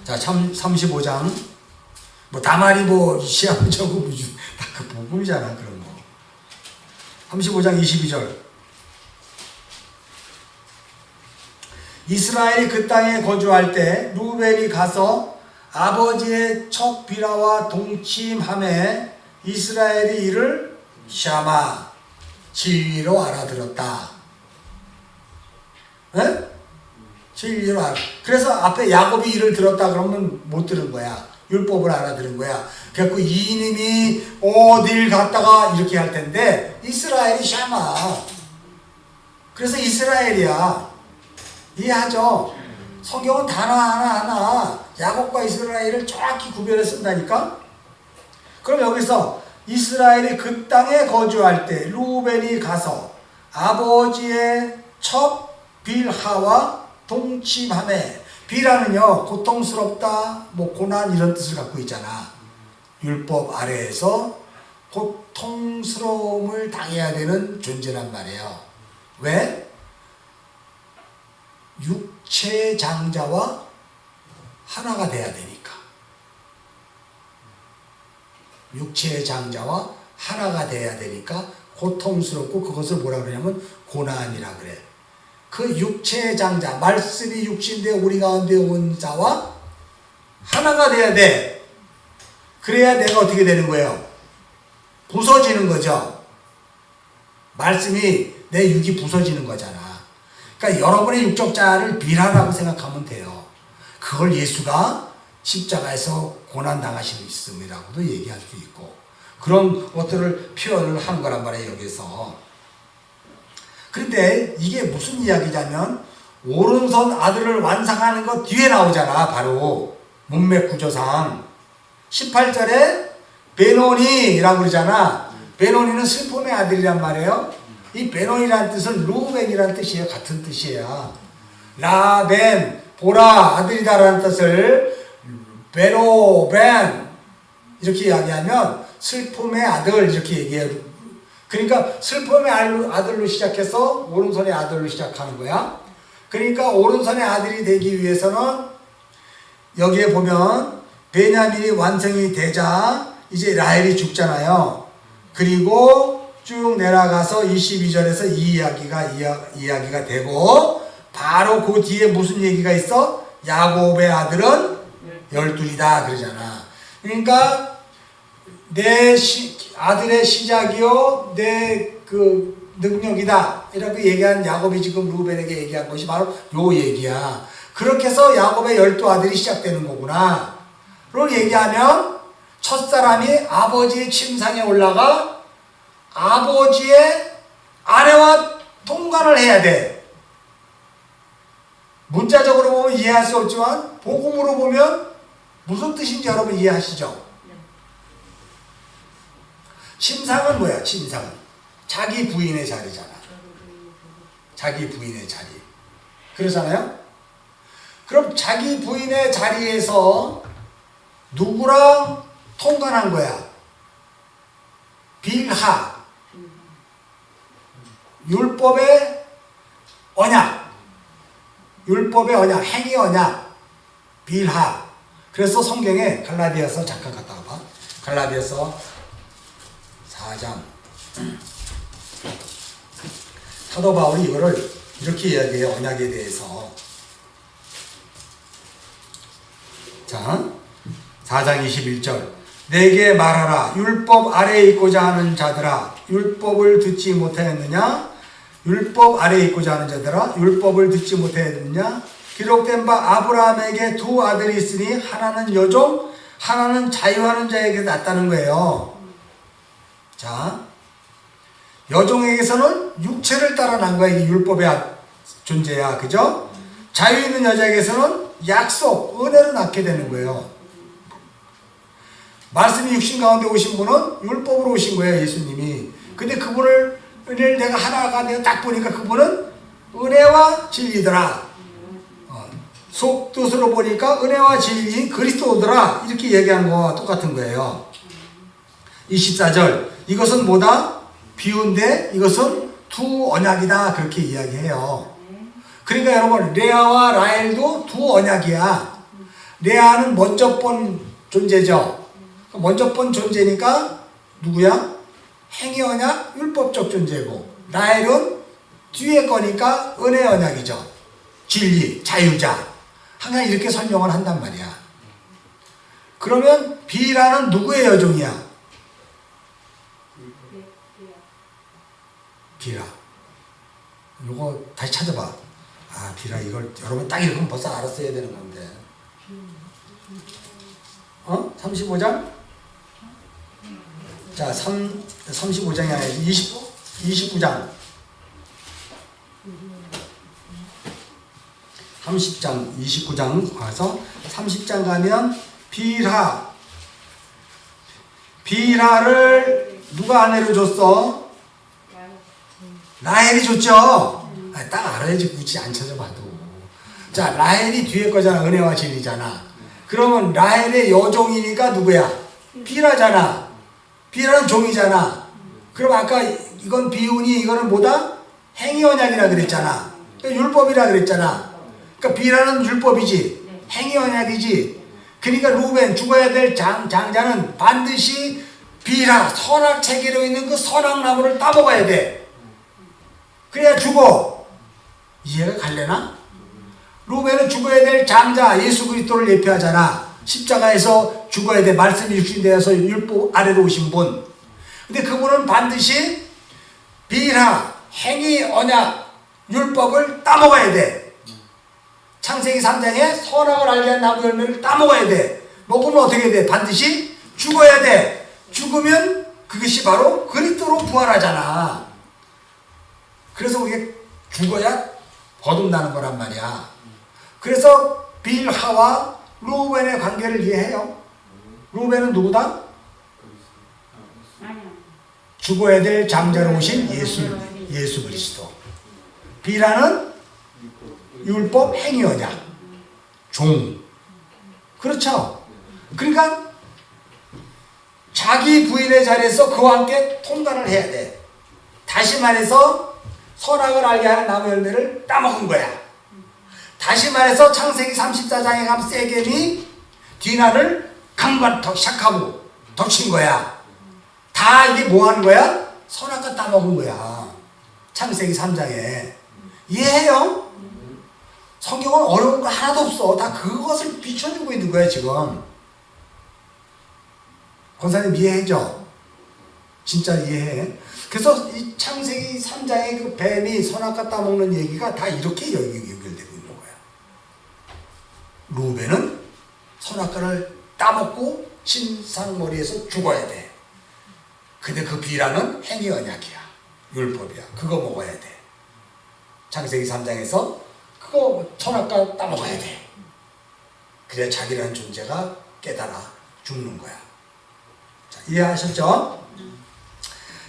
자, 35장. 다말이 시합 저거 다 그 복음이잖아, 그런 거. 35장 22절. 이스라엘이 그 땅에 거주할 때 루벤이 가서 아버지의 척 비라와 동침함에 이스라엘이 이를 샤마 진리로 알아들었다. 네? 진리로 알아. 그래서 앞에 야곱이 이를 들었다 그러면 못 들은 거야. 율법을 알아들은 거야. 그래갖고 이님이 어딜 갔다가 이렇게 할 텐데 이스라엘이 샤마. 그래서 이스라엘이야. 이해하죠? 성경은 단어 하나하나 야곱과 이스라엘을 정확히 구별해 쓴다니까? 그럼 여기서 이스라엘이 그 땅에 거주할 때 루벤이 가서 아버지의 첫 빌하와 동침함에, 빌하는요 고통스럽다, 고난 이런 뜻을 갖고 있잖아. 율법 아래에서 고통스러움을 당해야 되는 존재란 말이에요. 왜? 육체 장자와 하나가 돼야 되니까. 육체의 장자와 하나가 돼야 되니까 고통스럽고, 그것을 뭐라 그러냐면 고난이라 그래. 그 육체의 장자, 말씀이 육신대 우리 가운데 온 자와 하나가 돼야 돼. 그래야 내가 어떻게 되는 거예요? 부서지는 거죠. 말씀이 내 육이 부서지는 거잖아. 그러니까 여러분의 육적 자아를 비라라고 생각하면 돼요. 그걸 예수가 십자가에서 고난당하셨음이라고도 얘기할 수 있고, 그런 것들을 표현을 한 거란 말이에요, 여기서. 그런데 이게 무슨 이야기냐면, 오른손 아들을 완성하는 것 뒤에 나오잖아. 바로 문맥 구조상 18절에 베노니라고 그러잖아. 베노니는 슬픔의 아들이란 말이에요. 이 베노니라는 뜻은 루벤이라는 뜻이에요. 같은 뜻이에요. 라벤, 보라, 아들이다라는 뜻을 베로벤 이렇게 이야기하면 슬픔의 아들 이렇게 얘기해요. 그러니까 슬픔의 아들로 시작해서 오른손의 아들로 시작하는 거야. 그러니까 오른손의 아들이 되기 위해서는 여기에 보면 베냐민이 완성이 되자 이제 라헬이 죽잖아요. 그리고 쭉 내려가서 22절에서 이 이야기가 되고, 바로 그 뒤에 무슨 얘기가 있어? 야곱의 아들은 12이다 그러잖아. 그러니까 내 아들의 시작이요 내 능력이다 이렇게 얘기한 야곱이 지금 루벤에게 얘기한 것이 바로 요 얘기야. 그렇게 해서 야곱의 12아들이 시작되는 거구나 를 얘기하면, 첫사람이 아버지의 침상에 올라가 아버지의 아내와 통관을 해야 돼. 문자적으로 보면 이해할 수 없지만 복음으로 보면 무슨 뜻인지 여러분 이해하시죠? 침상은 뭐야? 침상은 자기 부인의 자리잖아. 자기 부인의 자리. 그러잖아요? 그럼 자기 부인의 자리에서 누구랑 통관한 거야? 빌하. 율법의 언약. 율법의 언약, 행위 언약. 빌하. 그래서 성경에 갈라디아서 잠깐 갔다 와봐. 갈라디아서 4장. 사도 바울이 이거를 이렇게 이야기해요. 언약에 대해서. 자, 4장 21절. 내게 말하라. 율법 아래에 있고자 하는 자들아, 율법을 듣지 못하였느냐? 율법 아래에 있고자 하는 자들아, 율법을 듣지 못하였느냐? 기록된 바 아브라함에게 두 아들이 있으니 하나는 여종, 하나는 자유하는 자에게 났다는 거예요. 자, 여종에게서는 육체를 따라 난 거야. 이게 율법의 존재야. 그죠? 자유 있는 여자에게서는 약속, 은혜로 낳게 되는 거예요. 말씀이 육신 가운데 오신 분은 율법으로 오신 거예요. 예수님이. 근데 그분을, 은혜를 내가 하나가 내가 딱 보니까 그분은 은혜와 진리더라. 속뜻으로 보니까 은혜와 진리인 그리스도더라. 이렇게 얘기하는 거와 똑같은 거예요. 24절. 이것은 뭐다? 비유인데 이것은 두 언약이다. 그렇게 이야기해요. 그러니까 여러분, 레아와 라헬도 두 언약이야. 레아는 먼저 본 존재죠. 먼저 본 존재니까 누구야? 행위 언약, 율법적 존재고, 라헬은 뒤에 거니까 은혜 언약이죠. 진리, 자유자. 항상 이렇게 설명을 한단 말이야. 그러면 비라는 누구의 여종이야? 비라. 이거 다시 찾아봐. 아, 비라. 이걸 여러분 딱 읽으면 벌써 알았어야 되는 건데. 35장? 자, 35장이 아니라 29장. 30장, 29장 가서 30장 가면 비라를 누가 아내로 줬어? 라헬이 줬죠? 딱 알아야지. 굳이 안 찾아봐도. 자, 라헬이 뒤에 거잖아. 은혜와 진리잖아. 그러면 라헬의 여종이니까 누구야? 비라잖아. 비라는 종이잖아. 그럼 아까 이건 비운이 이거는 뭐다? 행위 언약이라 그랬잖아. 율법이라 그랬잖아. 그러니까 비라는 율법이지. 행위 언약이지. 그러니까 루벤 죽어야 될 장자는 반드시 비라 선악 체계로 있는 그 선악나무를 따먹어야 돼. 그래야 죽어. 이해가 갈래나? 루벤은 죽어야 될 장자 예수 그리스도를 예표하잖아. 십자가에서 죽어야 돼. 말씀이 육신되어서 율법 아래로 오신 분. 근데 그분은 반드시 비라 행위 언약 율법을 따먹어야 돼. 창세기 3장에 선악을 알게 한 나무 열매를 따먹어야 돼. 먹으면 어떻게 돼? 반드시 죽어야 돼. 죽으면 그것이 바로 그리스도로 부활하잖아. 그래서 우리가 죽어야 거듭나는 거란 말이야. 그래서 빌하와 루벤의 관계를 이해해요. 루벤은 누구다? 죽어야 될 장자로 오신 예수 그리스도. 빌하는 율법 행위 언약 종. 그렇죠? 그러니까 자기 부인의 자리에서 그와 함께 통관을 해야 돼. 다시 말해서 선악을 알게 하는 나무 열매를 따먹은 거야. 다시 말해서 창세기 34장에 가면 세겜이 디나를 강간 샥하고 덮친 거야. 다 이게 뭐 하는 거야? 선악과 따먹은 거야. 창세기 3장에. 이해해요? 성경은 어려운 거 하나도 없어. 다 그것을 비춰주고 있는 거야 지금. 권사님 이해해죠? 진짜 이해해. 그래서 이 창세기 3장의 그 뱀이 선악과 따먹는 얘기가 다 이렇게 연결되고 있는 거야. 루벤은 선악과를 따먹고 신상머리에서 죽어야 돼. 근데 그 비라는 행위 언약이야. 율법이야. 그거 먹어야 돼. 창세기 3장에서 그거 선악과 따먹어야 돼. 그래야 자기라는 존재가 깨달아 죽는 거야. 자, 이해하셨죠?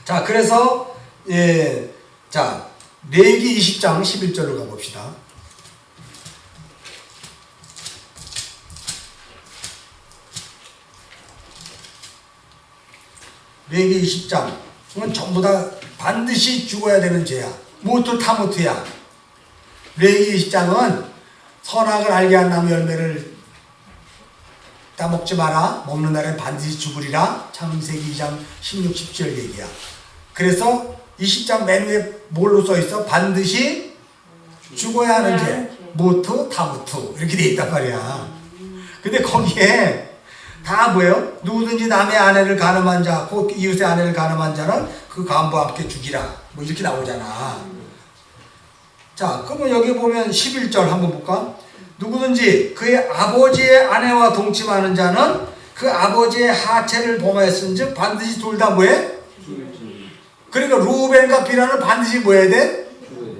자, 그래서 자, 레위기 20장 11절로 가봅시다. 레위기 20장은 전부 다 반드시 죽어야 되는 죄야. 모트 타모트야. 레위기 20장은 선악을 알게 한 나무 열매를 따먹지 마라. 먹는 날엔 반드시 죽으리라. 창세기 2장 16, 17절 얘기야. 그래서 20장 맨 위에 뭘로 써있어? 반드시 죽어야 하는 죄. 모트, 타모트. 이렇게 돼 있단 말이야. 근데 거기에 다 뭐예요? 누구든지 남의 아내를 간음한 자, 곧 이웃의 아내를 간음한 자는 그 간부와 함께 죽이라. 뭐 이렇게 나오잖아. 자, 그러면 여기 보면 11절 한번 볼까? 누구든지 그의 아버지의 아내와 동침하는 자는 그 아버지의 하체를 범하였은즉 반드시 둘 다 뭐해? 그러니까 루벤과 비라는 반드시 뭐 해야 돼?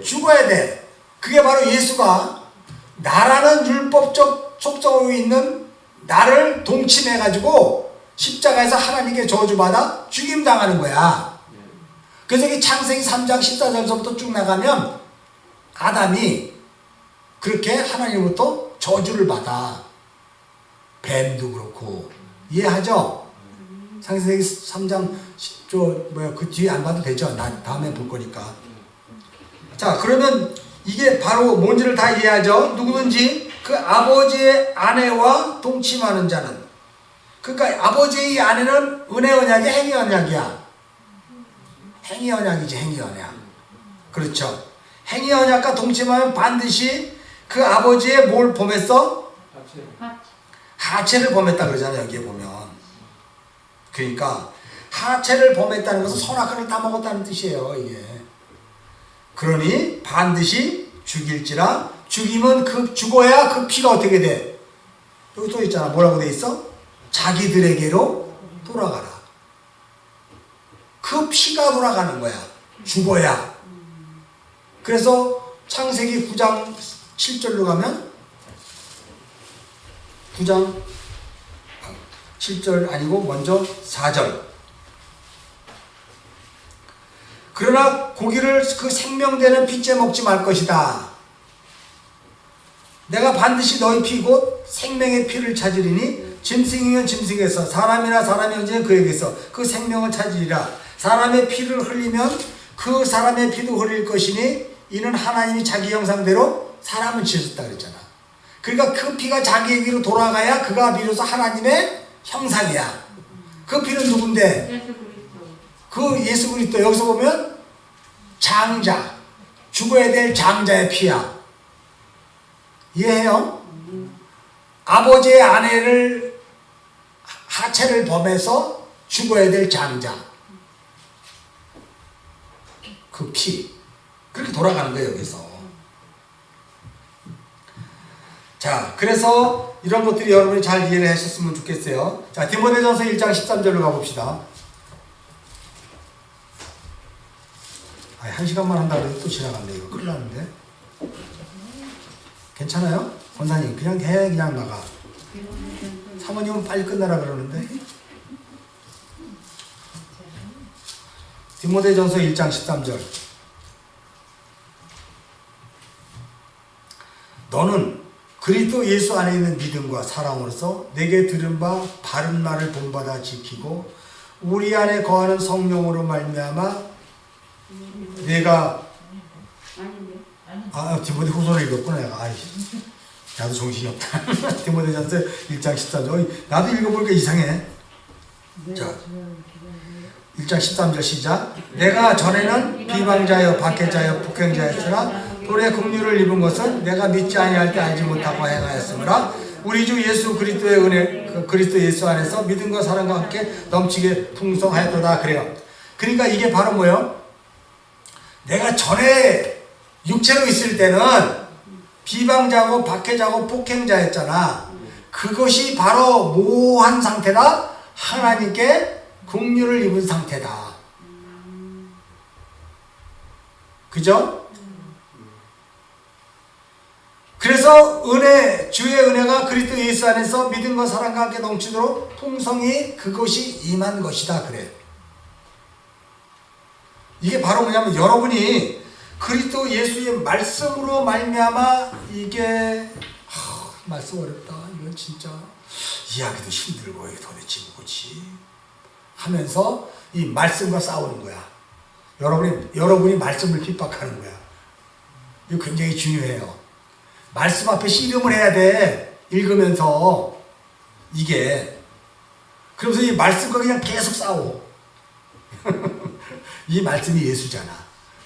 죽어야 돼. 그게 바로 예수가 나라는 율법적 속성이 있는 나를 동침해가지고 십자가에서 하나님께 저주받아 죽임당하는 거야. 그래서 이 창세기 3장 14절부터 쭉 나가면 아담이 그렇게 하나님으로부터 저주를 받아. 뱀도 그렇고. 이해하죠? 창세기 3장 그 뒤에 안 봐도 되죠? 나 다음에 볼 거니까. 자, 그러면 이게 바로 뭔지를 다 이해하죠? 누구든지 그 아버지의 아내와 동침하는 자는, 그러니까 아버지의 아내는 은혜 언약이야, 행위 언약이야? 행위 언약이지, 행위 언약. 그렇죠. 행위 언약과 동침하면 반드시 그 아버지의 뭘 범했어? 하체를 범했다 그러잖아, 여기에 보면. 그러니까 하체를 범했다는 것은 선악과를 따먹었다는 뜻이에요, 이게. 그러니 반드시 죽일지라. 죽이면 죽어야 그 피가 어떻게 돼? 여기 또 있잖아. 뭐라고 돼 있어? 자기들에게로 돌아가라. 그 피가 돌아가는 거야. 죽어야. 그래서 창세기 9장 7절로 가면 9장 7절 아니고 먼저 4절. 그러나 고기를 그 생명되는 피째 먹지 말 것이다. 내가 반드시 너희 피 곧 생명의 피를 찾으리니 짐승이면 짐승에서 사람이나 사람의 형제는 그에게서 그 생명을 찾으리라. 사람의 피를 흘리면 그 사람의 피도 흘릴 것이니 이는 하나님이 자기 형상대로 사람을 지으셨다 그랬잖아. 그러니까 그 피가 자기에게로 돌아가야 그가 비로소 하나님의 형상이야. 그 피는 누군데? 예수 그리스도. 그 예수 그리스도. 여기서 보면 장자, 죽어야 될 장자의 피야. 이해해요? 아버지의 아내를 하체를 범해서 죽어야 될 장자, 그 피, 그렇게 돌아가는 거예요, 여기서. 자, 그래서 이런 것들이 여러분이 잘 이해를 하셨으면 좋겠어요. 자, 디모데전서 1장 13절로 가봅시다. 1시간만 한다고 해도 또 지나갔네. 이거 큰일 났는데. 괜찮아요? 권사님 그냥 그냥 나가. 사모님은 빨리 끝나라 그러는데. 디모데전서 1장 13절. 너는 그리스도 예수 안에 있는 믿음과 사랑으로서 내게 들은 바 바른 말을 본받아 지키고 우리 안에 거하는 성령으로 말미암아 내가 디모데 후서를 읽었구나 내가. 나도 정신이 없다. 디모데전서 1장 14절. 나도 읽어보니까 이상해. 자, 1장 13절 시작. 내가 전에는 비방자여 박해자여 폭행자였으나 돌의 긍휼을 입은 것은 내가 믿지 아니할 때 알지 못하고 행하였으므로 우리 주 예수 그리스도의 은혜, 그리스도 예수 안에서 믿음과 사랑과 함께 넘치게 풍성하였도다 그래요. 그러니까 이게 바로 뭐예요? 내가 전에 육체로 있을 때는 비방자고 박해자고 폭행자였잖아. 그것이 바로 모호한 상태다. 하나님께 긍휼을 입은 상태다. 그죠? 그래서 주의 은혜가 그리스도 예수 안에서 믿음과 사랑과 함께 넘치도록 풍성히 그것이 임한 것이다. 그래. 이게 바로 뭐냐면 여러분이 그리스도 예수의 말씀으로 말미암아 이게 말씀 어렵다. 이건 진짜 이해하기도 힘들고 이게 도대체 뭐지? 하면서 이 말씀과 싸우는 거야. 여러분이 말씀을 핍박하는 거야. 이거 굉장히 중요해요. 말씀 앞에 씨름을 해야 돼. 읽으면서 이게. 그러면서 이 말씀과 그냥 계속 싸워. 이 말씀이 예수잖아.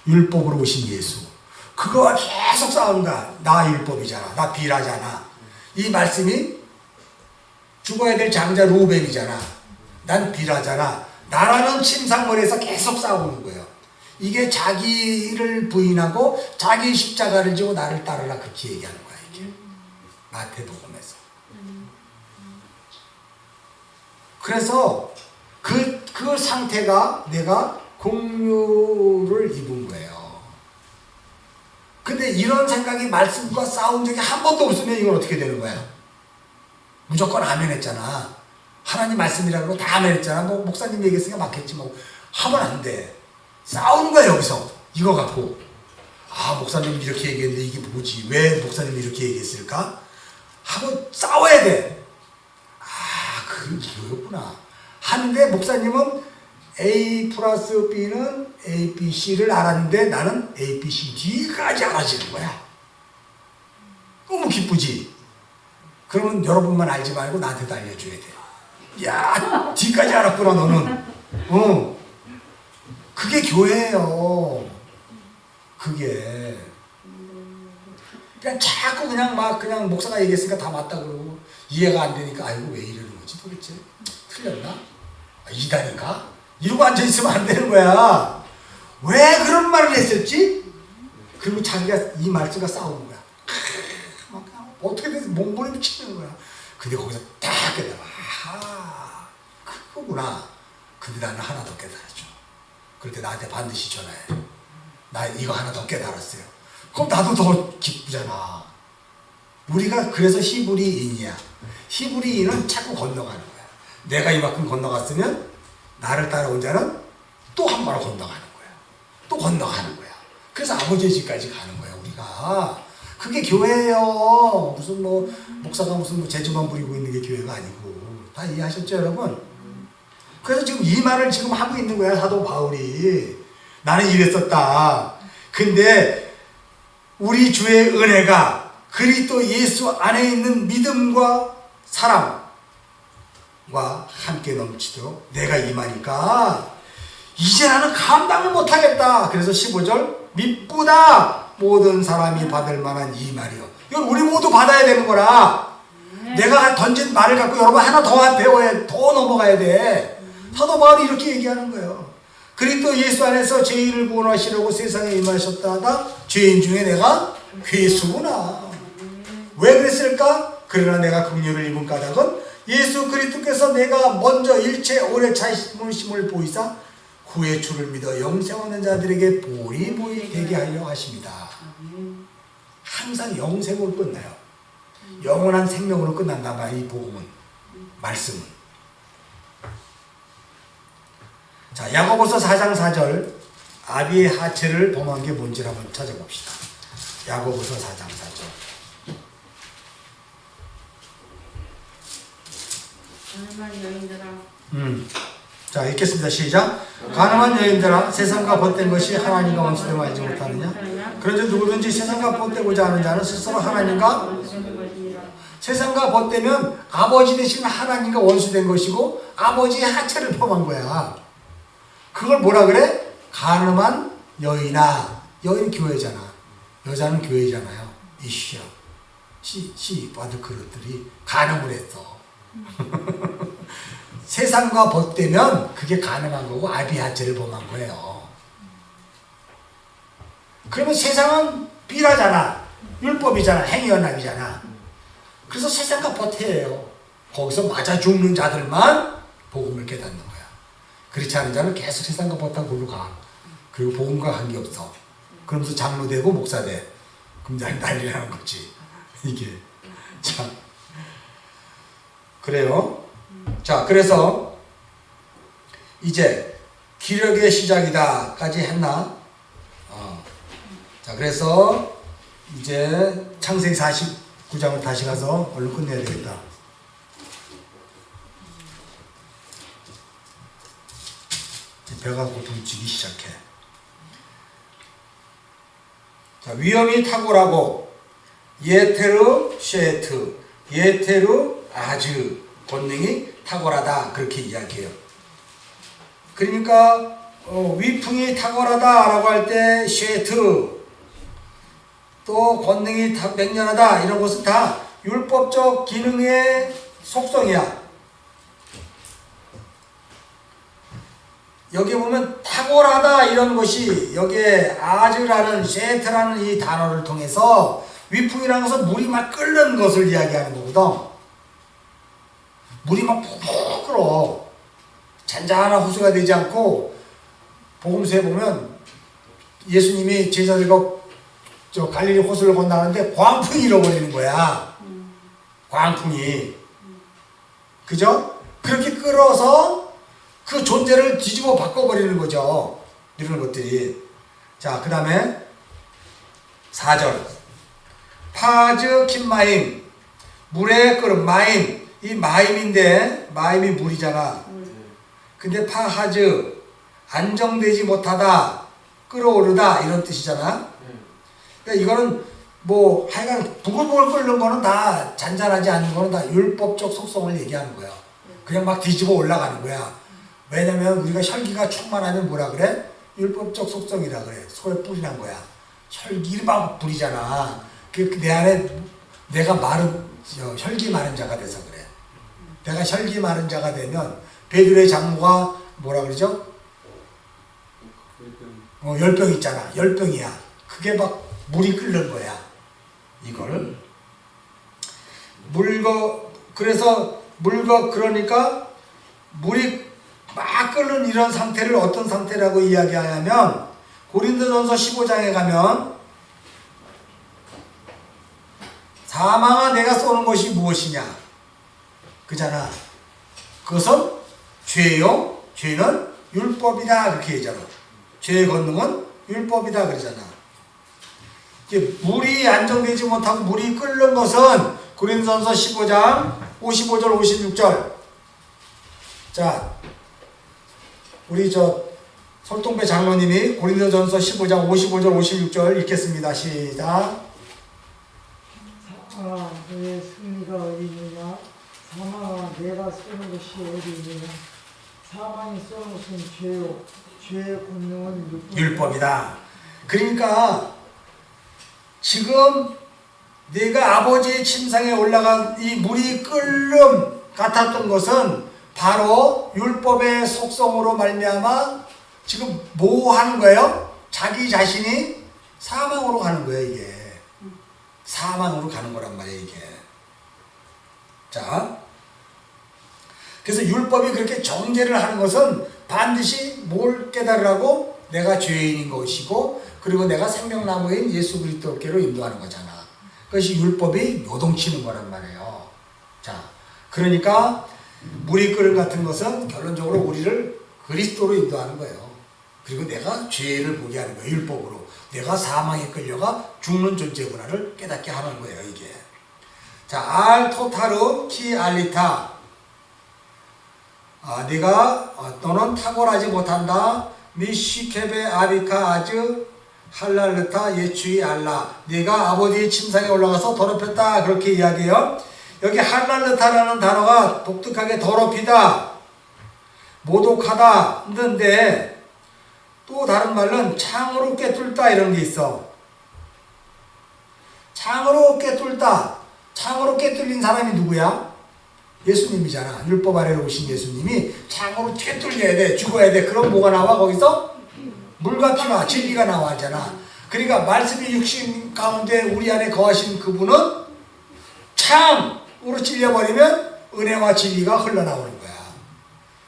율법으로 오신 예수. 그거와 계속 싸우는 거야. 나 율법이잖아. 나 비라잖아. 이 말씀이 죽어야 될 장자 루벤이잖아. 난 비라잖아. 나라는 침상머리에서 계속 싸우는 거예요. 이게 자기를 부인하고 자기 십자가를 지고 나를 따르라 그렇게 얘기하는 거야. 이게 마태복음에서. 그래서 그 상태가 내가 공유를 입은 거예요. 근데 이런 생각이 말씀과 싸운 적이 한 번도 없으면 이건 어떻게 되는 거야? 무조건 아멘 했잖아. 하나님 말씀이라고 다 아멘 했잖아. 뭐 목사님 얘기했으니까 맞겠지 뭐. 하면 안 돼. 싸우는 거야 여기서. 이거 갖고. 아 목사님이 이렇게 얘기했는데 이게 뭐지? 왜 목사님이 이렇게 얘기했을까? 하고 싸워야 돼. 아 이거였구나. 하는데 목사님은 A 플러스 B는 A, B, C를 알았는데 나는 A, B, C, D까지 알아지는 거야. 너무 기쁘지? 그러면 여러분만 알지 말고 나한테도 알려줘야 돼. 야, D까지 알았구나 너는. 그게 교회예요. 그게. 그냥 자꾸 그냥 목사가 얘기했으니까 다 맞다 그러고 이해가 안 되니까 아이고 왜 이러는 거지 도대체? 틀렸나? 이단인가? 이러고 앉아있으면 안 되는 거야. 왜 그런 말을 했었지? 그리고 자기가 이 말씀과 싸우는 거야. 어떻게든 몽골에 미치는 거야. 근데 거기서 딱 깨달아. 아하, 그거구나. 근데 나는 하나 더 깨달았죠. 그럴 때 나한테 반드시 전화해. 나 이거 하나 더 깨달았어요. 그럼 나도 더 기쁘잖아. 우리가 그래서 히브리인이야. 히브리인은 자꾸 건너가는 거야. 내가 이만큼 건너갔으면 나를 따라온 자는 또 한 발 건너가는 거야. 또 건너가는 거야. 그래서 아버지의 집까지 가는 거야 우리가. 그게 교회예요. 무슨 목사가 무슨 재주만 부리고 있는 게 교회가 아니고. 다 이해하셨죠 여러분? 그래서 지금 이 말을 지금 하고 있는 거야 사도 바울이. 나는 이랬었다. 근데 우리 주의 은혜가 그리스도 예수 안에 있는 믿음과 사랑과 함께 넘치도록 내가 임하니까 이제 나는 감당을 못하겠다. 그래서 15절 미쁘다 모든 사람이 받을 만한 이 말이요. 이건 우리 모두 받아야 되는 거라. 내가 던진 말을 갖고 여러분 하나 더 배워야 더 넘어가야 돼. 사도 바울이 이렇게 얘기하는 거예요. 그리스도 예수 안에서 죄인을 구원하시려고 세상에 임하셨다가 죄인 중에 내가 괴수구나. 왜 그랬을까? 그러나 내가 긍휼을 입은 까닭은 예수 그리스도께서 내가 먼저 일체 오래 참으심을 보이사 후에 주를 믿어 영생하는 자들에게 보리 되게 하려 하십니다. 항상 영생으로 끝나요. 영원한 생명으로 끝난단 말이야. 이 복음은, 말씀은. 자, 야고보서 4장 4절 아비의 하체를 범한 게 뭔지 한번 찾아봅시다. 야고보서 4장 4절. 가늠한 여인들아. 자, 읽겠습니다. 시작. 가늠한 여인들아, 세상과 벗된 것이 하나님과 원수됨을 알지 못하느냐? 그런즉 누구든지 세상과 벗되고자 하는 자는 스스로 하나님과 세상과 벗되면 아버지 대신 하나님과 원수된 것이고 아버지의 하체를 범한 거야. 그걸 뭐라 그래? 가늠한 여인아. 여인 교회잖아. 여자는 교회잖아요. 이슈야. 시 받을 그릇들이 가늠을 했어. 세상과 벗되면 그게 가능한 거고 아비하체를 범한 거예요. 그러면 세상은 비라잖아. 율법이잖아. 행위연합이잖아. 그래서 세상과 벗해요. 거기서 맞아 죽는 자들만 복음을 깨닫는 거야. 그렇지 않은 자는 계속 세상과 벗한 걸로 가. 그리고 복음과 관계없어. 그러면서 장로되고 목사돼. 그럼 난리 나는 거지. 이게. 자, 그래요. 자, 그래서 이제 기력의 시작이다까지 했나? 자, 그래서 이제 창세기 49장을 다시 가서 얼른 끝내야 되겠다. 배가 고통지기 시작해. 자, 위험이 탁월하고 예테르 쉐트, 예테르 아즈, 권능이 탁월하다 그렇게 이야기해요. 그러니까 위풍이 탁월하다라고 할 때 쉐트, 또 권능이 맹렬하다 이런 것은 다 율법적 기능의 속성이야. 여기 보면 탁월하다 이런 것이 여기에 아즈라는 쉐트라는 이 단어를 통해서 위풍이라는 것은 물이 막 끓는 것을 이야기하는 거거든. 물이 막 푹푹 끓어. 잔잔한 호수가 되지 않고, 복음서에 보면 예수님이 제자들과 저 갈릴리 호수를 건너는데 광풍이 일어버리는 거야. 광풍이. 그죠? 그렇게 끓어서 그 존재를 뒤집어 바꿔버리는 거죠. 이런 것들이. 자, 그 다음에 4절. 파즈 킨마임. 물에 끓은 마임. 이 마임인데, 마임이 물이잖아. 근데 파하즈. 안정되지 못하다. 끓어오르다. 이런 뜻이잖아. 그러니까 이거는 뭐 하여간 부글부글 끓는 거는 다 잔잔하지 않은 거는 다 율법적 속성을 얘기하는 거야. 그냥 막 뒤집어 올라가는 거야. 왜냐면 우리가 혈기가 충만하면 뭐라 그래? 율법적 속성이라 그래. 소에 뿔이 난 거야. 혈기를 막 부리잖아. 내 안에 내가 혈기 많은 자가 돼서 그래. 내가 혈기 많은 자가 되면 베드로의 장모가 뭐라 그러죠? 열병 있잖아. 열병이야. 그게 막 물이 끓는 거야. 이걸. 그래서 그러니까 물이 막 끓는 이런 상태를 어떤 상태라고 이야기하냐면 고린도전서 15장에 가면 사망아 내가 쏘는 것이 무엇이냐 그잖아. 그것은 죄요. 죄는 율법이다 그렇게 얘기하잖아. 죄의 권능은 율법이다 그러잖아. 이제 물이 안정되지 못하고 물이 끓는 것은 고린도전서 15장 55절 56절. 자, 우리 설동배 장로님이 고린도전서 15장 55절 56절 읽겠습니다. 시작. 내 승리가 어디느냐? 사망아 내가 쏘는 것이 어디느냐? 사망이 쏘는 것은 죄요. 죄의 권능은 율법이다. 그러니까 지금 내가 아버지의 침상에 올라간 이 물이 끓음 같았던 것은 바로 율법의 속성으로 말미암아 지금 뭐 하는 거예요? 자기 자신이 사망으로 가는 거예요. 이게 사망으로 가는 거란 말이에요. 이게. 자, 그래서 율법이 그렇게 정죄를 하는 것은 반드시 뭘 깨달으라고? 내가 죄인인 것이고 그리고 내가 생명나무인 예수 그리스도께로 인도하는 거잖아. 그것이 율법이 요동치는 거란 말이에요. 자, 그러니까 물이 끓음 같은 것은 결론적으로 우리를 그리스도로 인도하는 거예요. 그리고 내가 죄를 보게 하는 거예요. 율법으로. 내가 사망에 끌려가 죽는 존재구나를 깨닫게 하는 거예요. 이게. 자, 알 토타르 키 알리타. 너는 탁월하지 못한다. 미시케베 아비카 아즈 할랄르타 예추이 알라. 네가 아버지의 침상에 올라가서 더럽혔다. 그렇게 이야기해요. 여기 할랄르타라는 단어가 독특하게 더럽히다, 모독하다 했는데 또 다른 말로는 창으로 꿰뚫다 이런 게 있어. 창으로 꿰뚫다. 창으로 꿰뚫린 사람이 누구야? 예수님이잖아. 율법 아래로 오신 예수님이 창으로 꿰뚫려야 돼. 죽어야 돼. 그럼 뭐가 나와? 거기서? 물과 피와 진리가 나와잖아. 그러니까 말씀이 육신 가운데 우리 안에 거하신 그분은 창으로 찔려버리면 은혜와 진리가 흘러나오는 거야.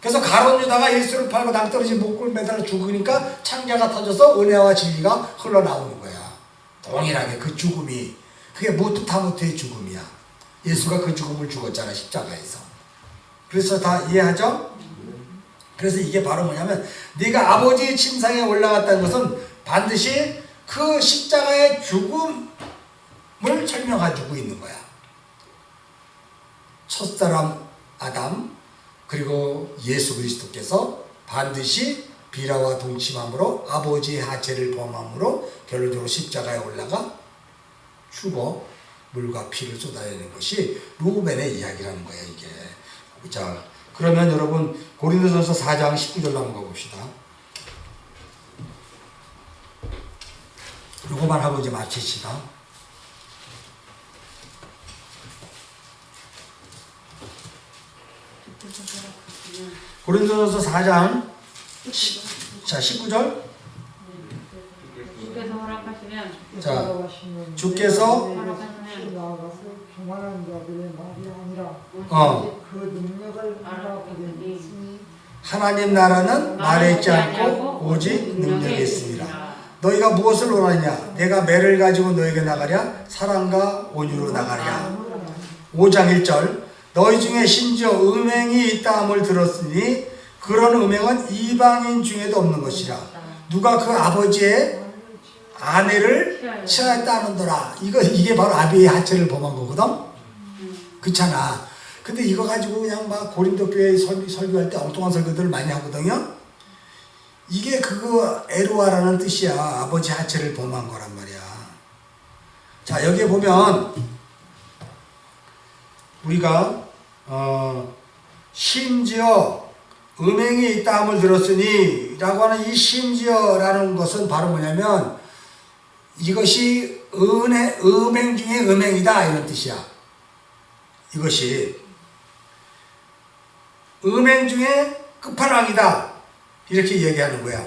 그래서 가룟 유다가 예수를 팔고 낭떠러지 목을 매달아 죽으니까 창자가 터져서 은혜와 진리가 흘러나오는 거야. 동일하게 그 죽음이. 그게 무트타무트의 죽음이야. 예수가 그 죽음을 죽었잖아, 십자가에서. 그래서 다 이해하죠? 그래서 이게 바로 뭐냐면 네가 아버지의 침상에 올라갔다는 것은 반드시 그 십자가의 죽음을 설명해주고 있는 거야. 첫사람 아담 그리고 예수 그리스도께서 반드시 비라와 동침함으로 아버지의 하체를 범함으로 결론적으로 십자가에 올라가 죽어 물과 피를 쏟아내는 것이 루벤의 이야기라는 거예요, 이게. 자, 그러면 여러분 고린도전서 4장 19절로 한번 가봅시다. 요거만 하고 이제 마칩시다. 고린도전서 4장 자 19절. 주께서 허락하시면 자, 주께서 나아가서 교만한 자들의 말이 아니라 그 능력을 알아보게 했으니 하나님 나라는 말에 있지 않고 오직 능력에 있습니다. 너희가 무엇을 원하냐? 내가 매를 가지고 너에게 나가랴? 사랑과 온유로 나가랴? 5장 1절. 너희 중에 심지어 음행이 있다함을 들었으니 그런 음행은 이방인 중에도 없는 것이라. 누가 그 아버지의 아내를 취하였다 하는더라. 이게 바로 아비의 하체를 범한 거거든. 그렇잖아. 근데 이거 가지고 그냥 막 고린도 교회 설교할 때 엉뚱한 설교들을 많이 하거든요. 이게 그거 에로아라는 뜻이야. 아버지 하체를 범한 거란 말이야. 자, 여기에 보면 우리가 심지어 음행이 있다함을 들었으니 라고 하는 이 심지어라는 것은 바로 뭐냐면 이것이 음행 중에 음행이다 이런 뜻이야. 이것이 음행 중에 끝판왕이다 이렇게 얘기하는 거야.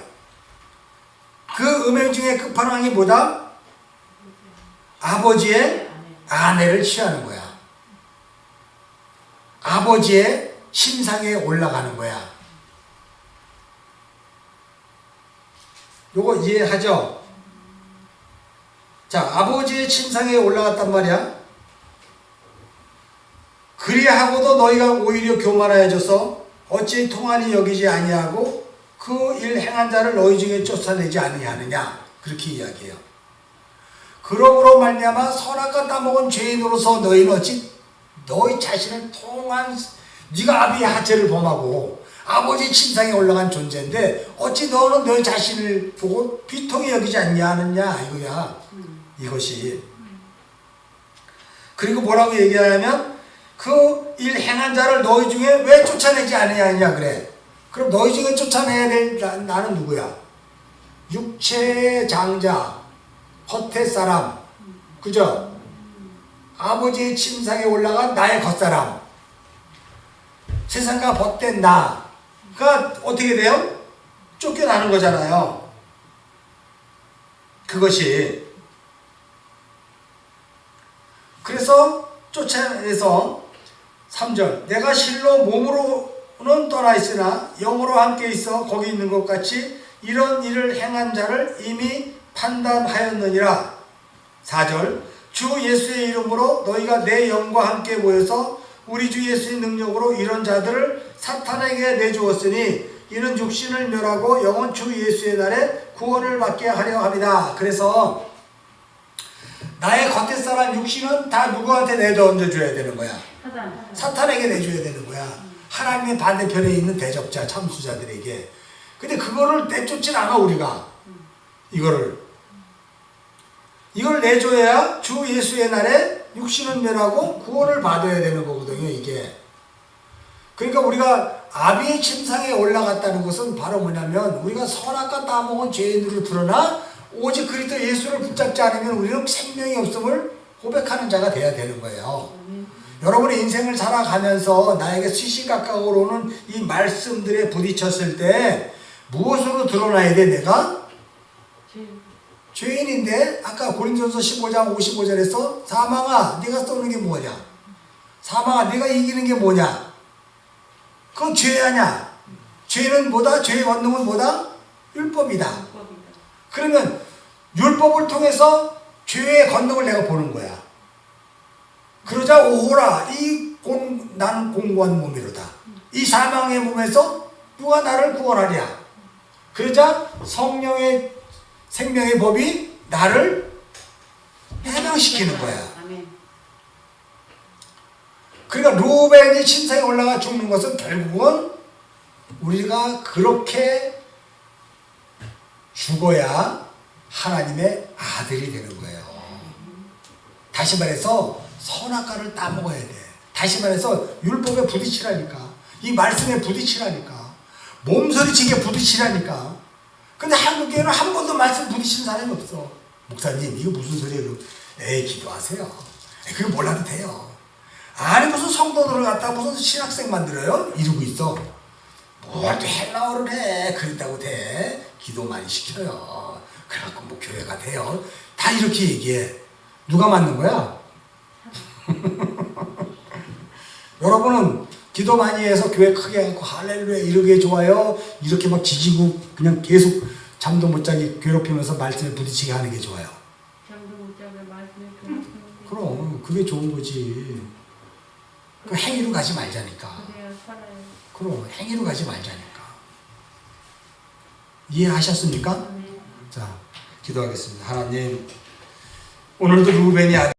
그 음행 중에 끝판왕이 뭐다? 아버지의 아내를 취하는 거야. 아버지의 심상에 올라가는 거야. 요거 이해하죠? 자, 아버지의 침상에 올라갔단 말이야. 그리하고도 너희가 오히려 교만하여져서 어찌 통하니 여기지 아니하고 그 일 행한 자를 너희 중에 쫓아내지 아니하느냐 그렇게 이야기해요. 그러므로 말미암아 선악과 따먹은 죄인으로서 너희는 어찌 너희 자신을 통한 네가 아비의 하체를 범하고 아버지 침상에 올라간 존재인데 어찌 너는 너희 자신을 보고 비통히 여기지 않냐 하느냐 이거야. 이것이. 그리고 뭐라고 얘기하냐면 그 일 행한 자를 너희 중에 왜 쫓아내지 않느냐 그래. 그럼 너희 중에 쫓아내야 될 나는 누구야? 육체의 장자, 겉의 사람, 그죠? 아버지의 침상에 올라간 나의 겉사람, 세상과 벗된 나가 어떻게 돼요? 쫓겨나는 거잖아요. 그것이. 그래서 쫓아내서 3절 내가 실로 몸으로는 떠나 있으나 영으로 함께 있어 거기 있는 것 같이 이런 일을 행한 자를 이미 판단하였느니라. 4절 주 예수의 이름으로 너희가 내 영과 함께 모여서 우리 주 예수의 능력으로 이런 자들을 사탄에게 내주었으니 이는 육신을 멸하고 영원 주 예수의 날에 구원을 받게 하려 합니다. 그래서 나의 겉에 사람 육신은 다 누구한테 내던져줘야 되는 거야? 사탄에게 내줘야 되는 거야. 하나님의 반대편에 있는 대적자 참수자들에게. 근데 그거를 내쫓진 않아 우리가. 이걸 내줘야 주 예수의 날에 육신은 멸하고 구원을 받아야 되는 거거든요 이게. 그러니까 우리가 아비의 침상에 올라갔다는 것은 바로 뭐냐면 우리가 선악과 따먹은 죄인으로 드러나 오직 그리스도 예수를 붙잡지 않으면 우리는 생명이 없음을 고백하는 자가 돼야 되는 거예요. 여러분의 인생을 살아가면서 나에게 시시각각으로 오는 이 말씀들에 부딪혔을 때 무엇으로 드러나야 돼 내가? 죄인인데 아까 고린도전서 15장 55절에서 사망아 네가 쏘는 게 뭐냐? 사망아 네가 이기는 게 뭐냐? 그건 죄 아냐? 죄는 뭐다? 죄의 권능은 뭐다? 율법이다. 그러면 율법을 통해서 죄의 권능을 내가 보는 거야. 네가 오호라 나는 공고한 몸이로다. 이 사망의 몸에서 누가 나를 구원하랴. 그러자 성령의 생명의 법이 나를 해방시키는 거야. 아멘. 그러니까 루벤이 침상에 올라가 죽는 것은 결국은 우리가 그렇게 죽어야 하나님의 아들이 되는 거예요. 다시 말해서 선악과를 따먹어야 돼. 다시 말해서 율법에 부딪히라니까. 이 말씀에 부딪히라니까. 몸서리치게 부딪히라니까. 근데 한국교회는 한 번도 말씀 부딪히는 사람이 없어. 목사님 이거 무슨 소리예요? 에이 기도하세요. 그게 몰라도 돼요. 아니 무슨 성도들을 갖다 무슨 신학생 만들어요? 이러고 있어. 뭘 또 헬라어를 해. 그랬다고 돼. 기도 많이 시켜요. 그래갖고 뭐 교회가 돼요. 다 이렇게 얘기해. 누가 맞는 거야? 여러분은 기도 많이 해서 교회 크게 하고 할렐루야 이러게 좋아요? 이렇게 막 지지고 그냥 계속 잠도 못 자게 괴롭히면서 말씀에 부딪히게 하는 게 좋아요? 잠도 못 자게 말씀에 부딪히는 그럼 그게 좋은 거지. 그 행위로 가지 말자니까. 그래야 살아요. 그럼 행위로 가지 말자니까. 이해하셨습니까? 아멘. 자, 기도하겠습니다. 하나님, 오늘도 루벤이 아들